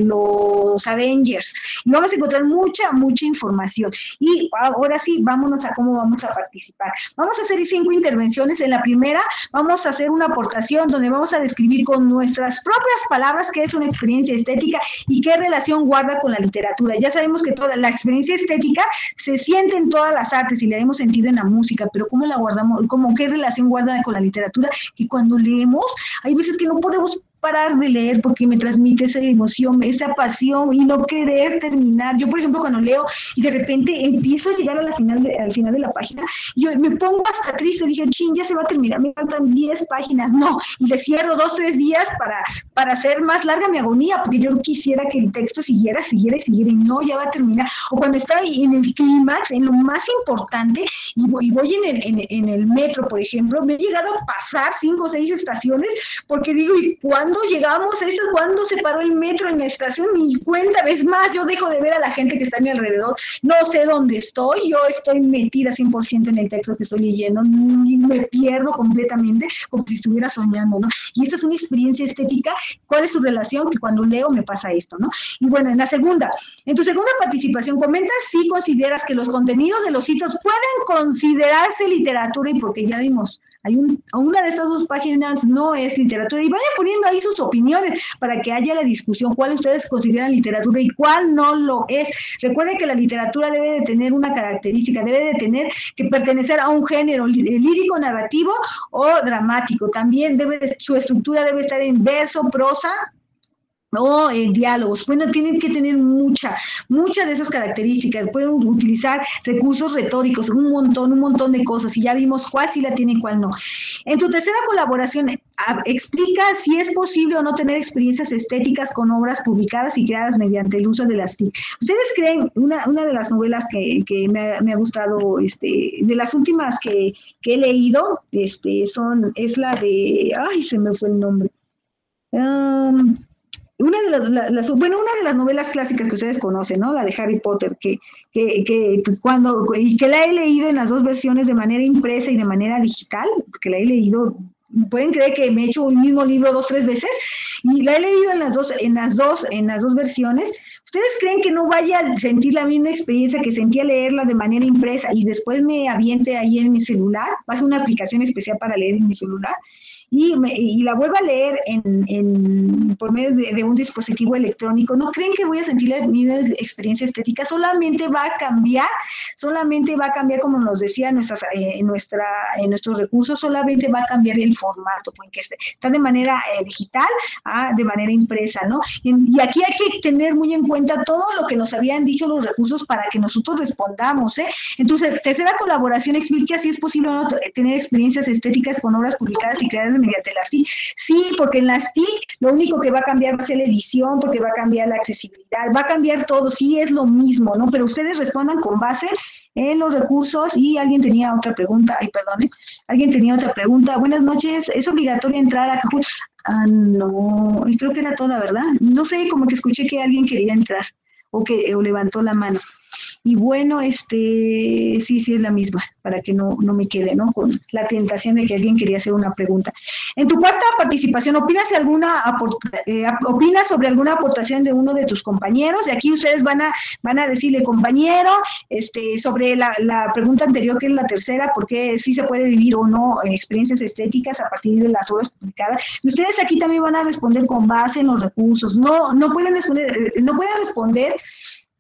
los Avengers y vamos a encontrar mucha información. Y ahora sí, vámonos a cómo vamos a participar. Vamos a hacer 5 intervenciones. En la primera vamos a hacer una aportación donde vamos a describir con nuestras propias palabras qué es una experiencia estética y qué relación guarda con la literatura. Ya sabemos que toda la experiencia estética se siente en todas las artes y la hemos sentido en la música, pero ¿cómo la guardamos? ¿Qué relación guarda con la literatura? Que cuando leemos, hay veces que no podemos parar de leer porque me transmite esa emoción, esa pasión y no querer terminar. Yo, por ejemplo, cuando leo y de repente empiezo a llegar al final de la página, yo me pongo hasta triste, dije, chin, ya se va a terminar, me faltan 10 páginas, no, y le cierro 2, 3 días para hacer más larga mi agonía, porque yo quisiera que el texto siguiera, y no, ya va a terminar. O cuando está en el clímax, en lo más importante, y voy en el metro, por ejemplo, me he llegado a pasar 5 o 6 estaciones, porque digo, ¿y cuándo llegamos a esto? ¿Cuándo se paró el metro en la estación? Ni cuenta, es más, yo dejo de ver a la gente que está a mi alrededor, no sé dónde estoy, yo estoy metida 100% en el texto que estoy leyendo, y me pierdo completamente, como si estuviera soñando, ¿no? Y esta es una experiencia estética. ¿Cuál es su relación? Que cuando leo me pasa esto, ¿no? Y bueno, en tu segunda participación, comenta si consideras que los contenidos de los sitios pueden considerarse literatura, y porque ya vimos, una de estas 2 páginas no es literatura, y vayan poniendo ahí sus opiniones para que haya la discusión, cuál ustedes consideran literatura y cuál no lo es. Recuerden que la literatura debe de tener una característica, debe de tener que pertenecer a un género lírico, narrativo o dramático. También su estructura debe estar en verso, prosa o diálogos. Bueno, tienen que tener muchas de esas características. Pueden utilizar recursos retóricos, un montón de cosas, y ya vimos cuál sí la tiene y cuál no. En tu tercera colaboración, explica si es posible o no tener experiencias estéticas con obras publicadas y creadas mediante el uso de las TIC. ¿Ustedes creen, una de las novelas que me ha gustado, de las últimas que he leído, es la de, ay, se me fue el nombre, una de las novelas clásicas que ustedes conocen, ¿no? La de Harry Potter, que la he leído en las 2 versiones, de manera impresa y de manera digital, porque la he leído, pueden creer que me he hecho un mismo libro 2, 3 veces, y la he leído en las dos versiones. ¿Ustedes creen que no vaya a sentir la misma experiencia que sentí al leerla de manera impresa y después me aviente ahí en mi celular? Bajo una aplicación especial para leer en mi celular y la vuelva a leer por medio de un dispositivo electrónico. ¿No creen que voy a sentir la misma experiencia estética? Solamente va a cambiar, como nos decía en nuestros recursos, solamente va a cambiar el formato, porque está de manera digital a de manera impresa, ¿no? Y aquí hay que tener muy en cuenta todo lo que nos habían dicho los recursos para que nosotros respondamos, ¿eh? Entonces, tercera colaboración, explica si es posible o no tener experiencias estéticas con obras publicadas y creadas mediante las TIC. Sí, porque en las TIC lo único que va a cambiar va a ser la edición, porque va a cambiar la accesibilidad, va a cambiar todo, sí es lo mismo, ¿no? Pero ustedes respondan con base en los recursos. Y alguien tenía otra pregunta, buenas noches, ¿es obligatorio entrar a Kahoot? No, creo que era toda, ¿verdad? No sé, como que escuché que alguien quería entrar o levantó la mano. Y bueno, sí es la misma, para que no me quede, ¿no?, con la tentación de que alguien quería hacer una pregunta. En tu cuarta participación, ¿opinas sobre alguna aportación de uno de tus compañeros? Y aquí ustedes van a decirle, compañero, sobre la pregunta anterior, que es la tercera, ¿por qué sí se puede vivir o no experiencias estéticas a partir de las obras publicadas? Y ustedes aquí también van a responder con base en los recursos. No pueden responder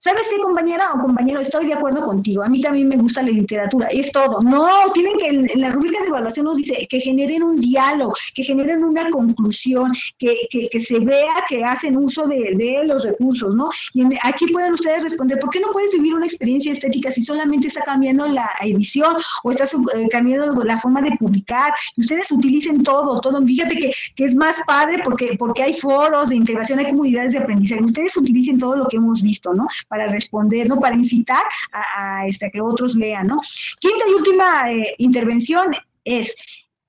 ¿sabes qué, compañera o compañero? Estoy de acuerdo contigo, a mí también me gusta la literatura, es todo. No, tienen que, en la rúbrica de evaluación nos dice que generen un diálogo, que generen una conclusión, que se vea que hacen uso de los recursos, ¿no? Y aquí pueden ustedes responder, ¿por qué no puedes vivir una experiencia estética si solamente está cambiando la edición o está cambiando la forma de publicar? Y ustedes utilicen todo. Fíjate que es más padre porque hay foros de integración, hay comunidades de aprendizaje. Ustedes utilicen todo lo que hemos visto, ¿no? Para responder, ¿no? Para incitar a que otros lean, ¿no? Quinta y última intervención es: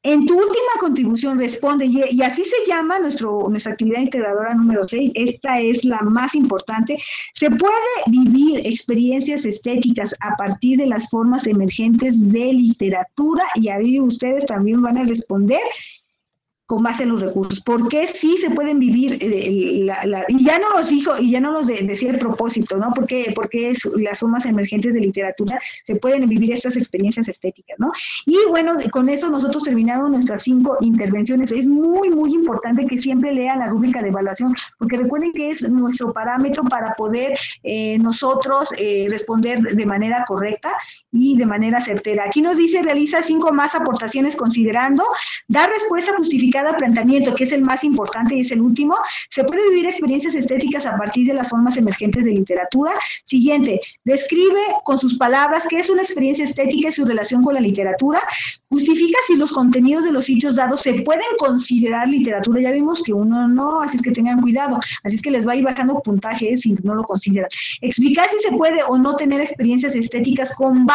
en tu última contribución responde, y así se llama nuestra actividad integradora número 6, esta es la más importante. ¿Se puede vivir experiencias estéticas a partir de las formas emergentes de literatura? Y ahí ustedes también van a responder con base en los recursos. ¿Por qué sí se pueden vivir? Y ya no los dijo, y ya no los decía el propósito, ¿no? Porque las formas emergentes de literatura se pueden vivir estas experiencias estéticas, ¿no? Y bueno, con eso nosotros terminamos nuestras 5 intervenciones. Es muy, muy importante que siempre lean la rúbrica de evaluación, porque recuerden que es nuestro parámetro para poder nosotros responder de manera correcta y de manera certera. Aquí nos dice: realiza 5 más aportaciones considerando, dar respuesta justificada al planteamiento, que es el más importante y es el último. Se puede vivir experiencias estéticas a partir de las formas emergentes de literatura. Siguiente, describe con sus palabras qué es una experiencia estética y su relación con la literatura. Justifica si los contenidos de los sitios dados se pueden considerar literatura. Ya vimos que uno no, así es que tengan cuidado. Así es que les va a ir bajando puntaje si no lo consideran. Explicar si se puede o no tener experiencias estéticas con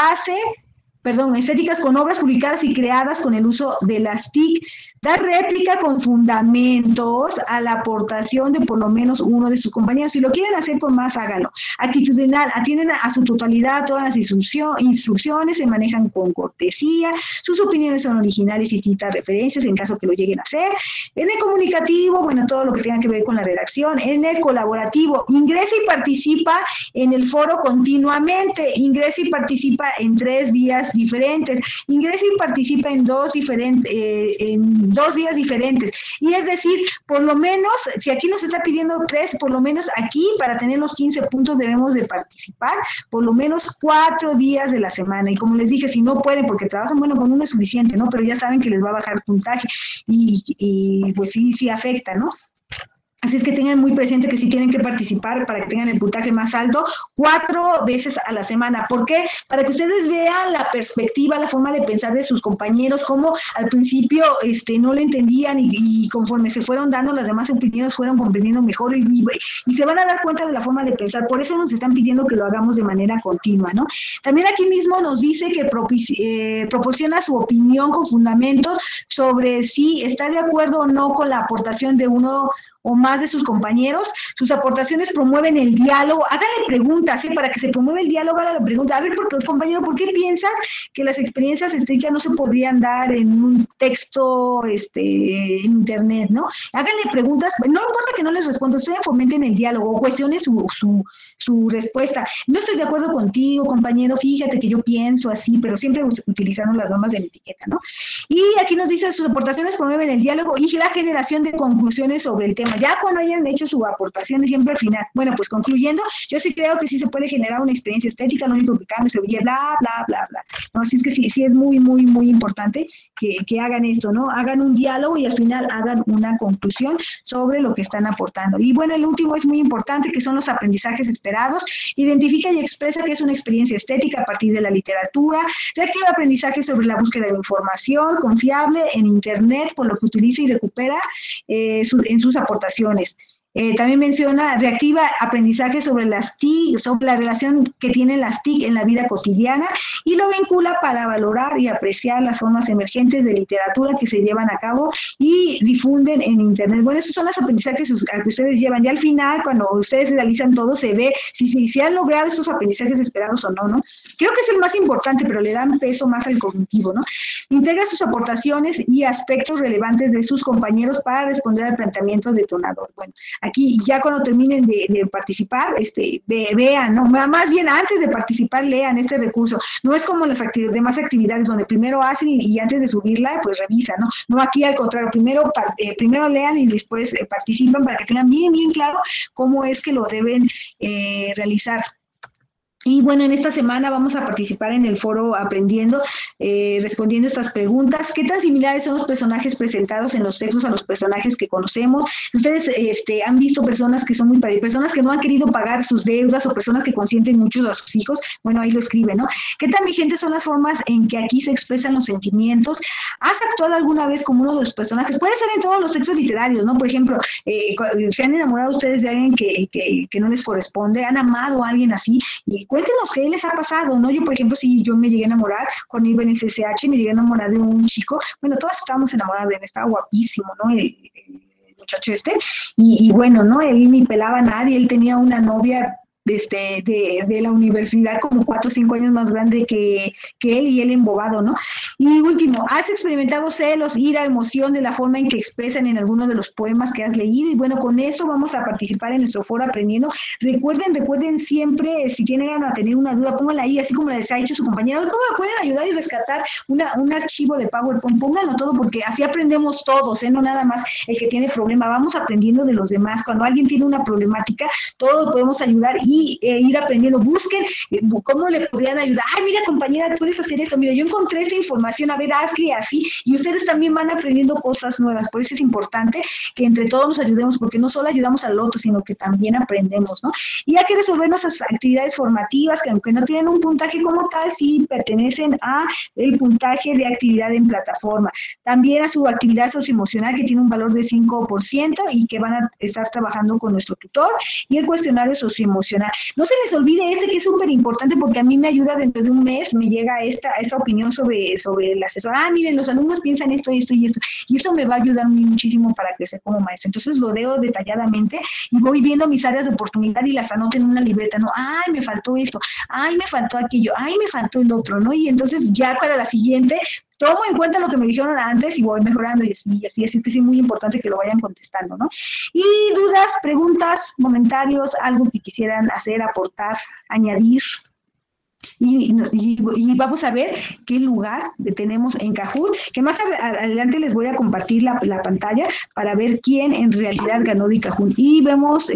estéticas con obras publicadas y creadas con el uso de las TIC. Dar réplica con fundamentos a la aportación de por lo menos uno de sus compañeros. Si lo quieren hacer con más, háganlo. Actitudinal, atienden a su totalidad todas las instrucciones, se manejan con cortesía, sus opiniones son originales y citan referencias en caso que lo lleguen a hacer. En el comunicativo, bueno, todo lo que tenga que ver con la redacción. En el colaborativo, ingresa y participa en el foro continuamente. Ingresa y participa en 3 días diferentes. Ingresa y participa en 2 días diferentes. Y es decir, por lo menos, si aquí nos está pidiendo 3, por lo menos aquí, para tener los 15 puntos, debemos de participar por lo menos 4 días de la semana. Y como les dije, si no pueden, porque trabajan, bueno, con uno es suficiente, ¿no? Pero ya saben que les va a bajar puntaje y pues sí afecta, ¿no? Así es que tengan muy presente que sí tienen que participar para que tengan el puntaje más alto 4 veces a la semana. ¿Por qué? Para que ustedes vean la perspectiva, la forma de pensar de sus compañeros, cómo al principio no lo entendían y conforme se fueron dando las demás opiniones fueron comprendiendo mejor y se van a dar cuenta de la forma de pensar. Por eso nos están pidiendo que lo hagamos de manera continua, ¿no? También aquí mismo nos dice que proporciona su opinión con fundamentos sobre si está de acuerdo o no con la aportación de uno o más de sus compañeros. Sus aportaciones promueven el diálogo. Háganle preguntas, para que se promueva el diálogo, háganle preguntas. A ver, compañero, ¿por qué piensas que las experiencias estéticas no se podrían dar en un texto en internet, ¿no? Háganle preguntas, no importa que no les responda, ustedes fomenten el diálogo, cuestionen su respuesta. No estoy de acuerdo contigo, compañero, fíjate que yo pienso así, pero siempre utilizando las normas de la etiqueta, ¿no? Y aquí nos dice: sus aportaciones promueven el diálogo y la generación de conclusiones sobre el tema. Ya cuando hayan hecho su aportación, siempre al final. Bueno, pues concluyendo, yo sí creo que sí se puede generar una experiencia estética, lo único que cambia se oye bla, bla, bla, bla. No, así es que sí es muy, muy, muy importante que hagan esto, ¿no? Hagan un diálogo y al final hagan una conclusión sobre lo que están aportando. Y bueno, el último es muy importante, que son los aprendizajes esperados. Identifica y expresa que es una experiencia estética a partir de la literatura. Reactiva aprendizaje sobre la búsqueda de información confiable en internet, por lo que utiliza y recupera en sus aportaciones. También menciona: reactiva aprendizaje sobre las TIC, sobre la relación que tienen las TIC en la vida cotidiana, y lo vincula para valorar y apreciar las formas emergentes de literatura que se llevan a cabo y difunden en internet. Bueno, esos son los aprendizajes que ustedes llevan. Ya al final, cuando ustedes realizan todo, se ve si han logrado estos aprendizajes esperados o no, ¿no? Creo que es el más importante, pero le dan peso más al cognitivo, ¿no? Integra sus aportaciones y aspectos relevantes de sus compañeros para responder al planteamiento detonador. Bueno, aquí ya cuando terminen de participar, vean, ¿no? Más bien antes de participar, lean este recurso. No es como las demás actividades donde primero hacen y antes de subirla, pues revisan, ¿no? No, aquí al contrario, primero lean y después participan para que tengan bien, bien claro cómo es que lo deben realizar. Y bueno, en esta semana vamos a participar en el foro Aprendiendo, respondiendo estas preguntas. ¿Qué tan similares son los personajes presentados en los textos a los personajes que conocemos? Ustedes han visto personas que son muy parecidas, personas que no han querido pagar sus deudas o personas que consienten mucho a sus hijos. Bueno, ahí lo escriben, ¿no? ¿Qué tan vigentes son las formas en que aquí se expresan los sentimientos? ¿Has actuado alguna vez como uno de los personajes? Puede ser en todos los textos literarios, ¿no? Por ejemplo, ¿se han enamorado ustedes de alguien que no les corresponde? ¿Han amado a alguien así? Y cuéntenos qué les ha pasado, ¿no? Yo, por ejemplo, si yo me llegué a enamorar cuando iba en SSH, me llegué a enamorar de un chico, bueno, todas estábamos enamoradas de él, estaba guapísimo, ¿no? El muchacho este, y bueno, ¿no? Él ni pelaba a nadie, él tenía una novia de la universidad como 4 o 5 años más grande que él y él embobado, ¿no? Y último, ¿has experimentado celos, ira, emoción de la forma en que expresan en alguno de los poemas que has leído? Y bueno, con eso vamos a participar en nuestro foro aprendiendo. Recuerden siempre, si tienen a tener una duda, pónganla ahí, así como les ha hecho su compañera. ¿Cómo me pueden ayudar y rescatar un archivo de PowerPoint? Pónganlo todo porque así aprendemos todos, ¿eh? No nada más el que tiene problema, vamos aprendiendo de los demás. Cuando alguien tiene una problemática, todos podemos ayudar y ir aprendiendo. Busquen cómo le podrían ayudar. Ay, mira, compañera, tú puedes hacer eso. Mira, yo encontré esta información, a ver, hazle así. Y ustedes también van aprendiendo cosas nuevas. Por eso es importante que entre todos nos ayudemos, porque no solo ayudamos al otro, sino que también aprendemos, ¿no? Y hay que resolver nuestras actividades formativas, que aunque no tienen un puntaje como tal, sí pertenecen a el puntaje de actividad en plataforma. También a su actividad socioemocional, que tiene un valor de 5% y que van a estar trabajando con nuestro tutor, y el cuestionario socioemocional. No se les olvide ese, que es súper importante, porque a mí me ayuda. Dentro de un mes me llega esta opinión sobre el asesor. Ah, miren, los alumnos piensan esto y esto y esto, y eso me va a ayudar muchísimo para crecer como maestro. Entonces lo leo detalladamente y voy viendo mis áreas de oportunidad y las anoto en una libreta, ¿no? Ay, me faltó esto, ay, me faltó aquello, ay, me faltó el otro, ¿no? Y entonces ya para la siguiente tomo en cuenta lo que me dijeron antes y voy mejorando, y así es que es muy importante que lo vayan contestando, ¿no? Y dudas, preguntas, comentarios, algo que quisieran hacer, aportar, añadir. Y vamos a ver qué lugar tenemos en Kahoot, que más adelante les voy a compartir la pantalla para ver quién en realidad ganó de Kahoot. Y vemos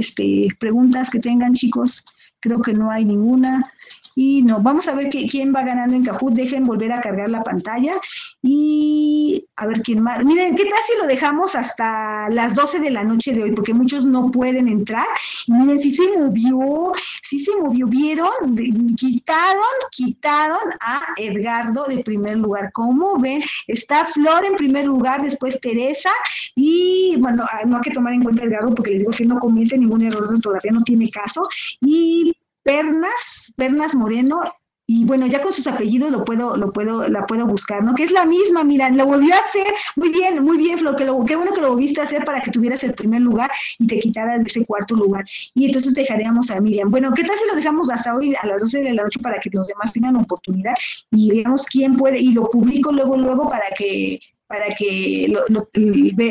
preguntas que tengan, chicos. Creo que no hay ninguna. Y no, vamos a ver quién va ganando en Kahoot. Dejen volver a cargar la pantalla y a ver quién más. Miren, ¿qué tal si lo dejamos hasta las 12 de la noche de hoy? Porque muchos no pueden entrar. Y miren, sí se movió, ¿vieron? Quitaron a Edgardo de primer lugar. ¿Cómo ven? Está Flor en primer lugar, después Teresa, y bueno, no hay que tomar en cuenta a Edgardo porque les digo que no comete ningún error de ortografía, no tiene caso. Y Pernas Moreno, y bueno, ya con sus apellidos la puedo buscar, ¿no? Que es la misma, mira, lo volvió a hacer, muy bien, Flor, qué bueno que lo volviste a hacer para que tuvieras el primer lugar y te quitaras de ese cuarto lugar. Y entonces dejaríamos a Miriam. Bueno, ¿qué tal si lo dejamos hasta hoy a las 12 de la noche para que los demás tengan oportunidad y veamos quién puede, y lo publico luego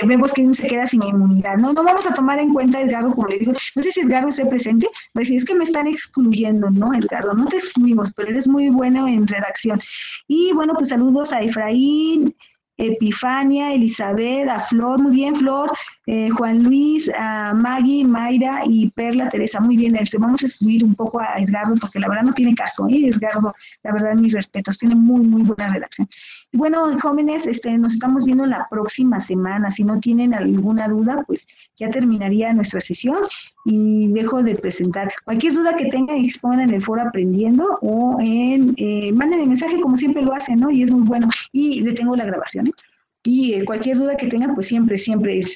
vemos que uno se queda sin inmunidad. No vamos a tomar en cuenta a Edgardo, como le digo. No sé si Edgardo esté presente, va a decir, es que me están excluyendo, ¿no, Edgardo? No te excluimos, pero eres muy bueno en redacción. Y bueno, pues saludos a Efraín, Epifania, Elizabeth, a Flor, muy bien, Flor, Juan Luis, a Maggie, Mayra y Perla, Teresa, muy bien. Vamos a excluir un poco a Edgardo porque la verdad no tiene caso, Edgardo, la verdad, mis respetos, tiene muy buena redacción. Y bueno, jóvenes, nos estamos viendo la próxima semana. Si no tienen alguna duda, pues ya terminaría nuestra sesión y dejo de presentar. Cualquier duda que tengan, expongan en el foro Aprendiendo o manden el mensaje como siempre lo hacen, ¿no? Y es muy bueno. Y detengo la grabación, ¿eh? Y cualquier duda que tengan, pues siempre es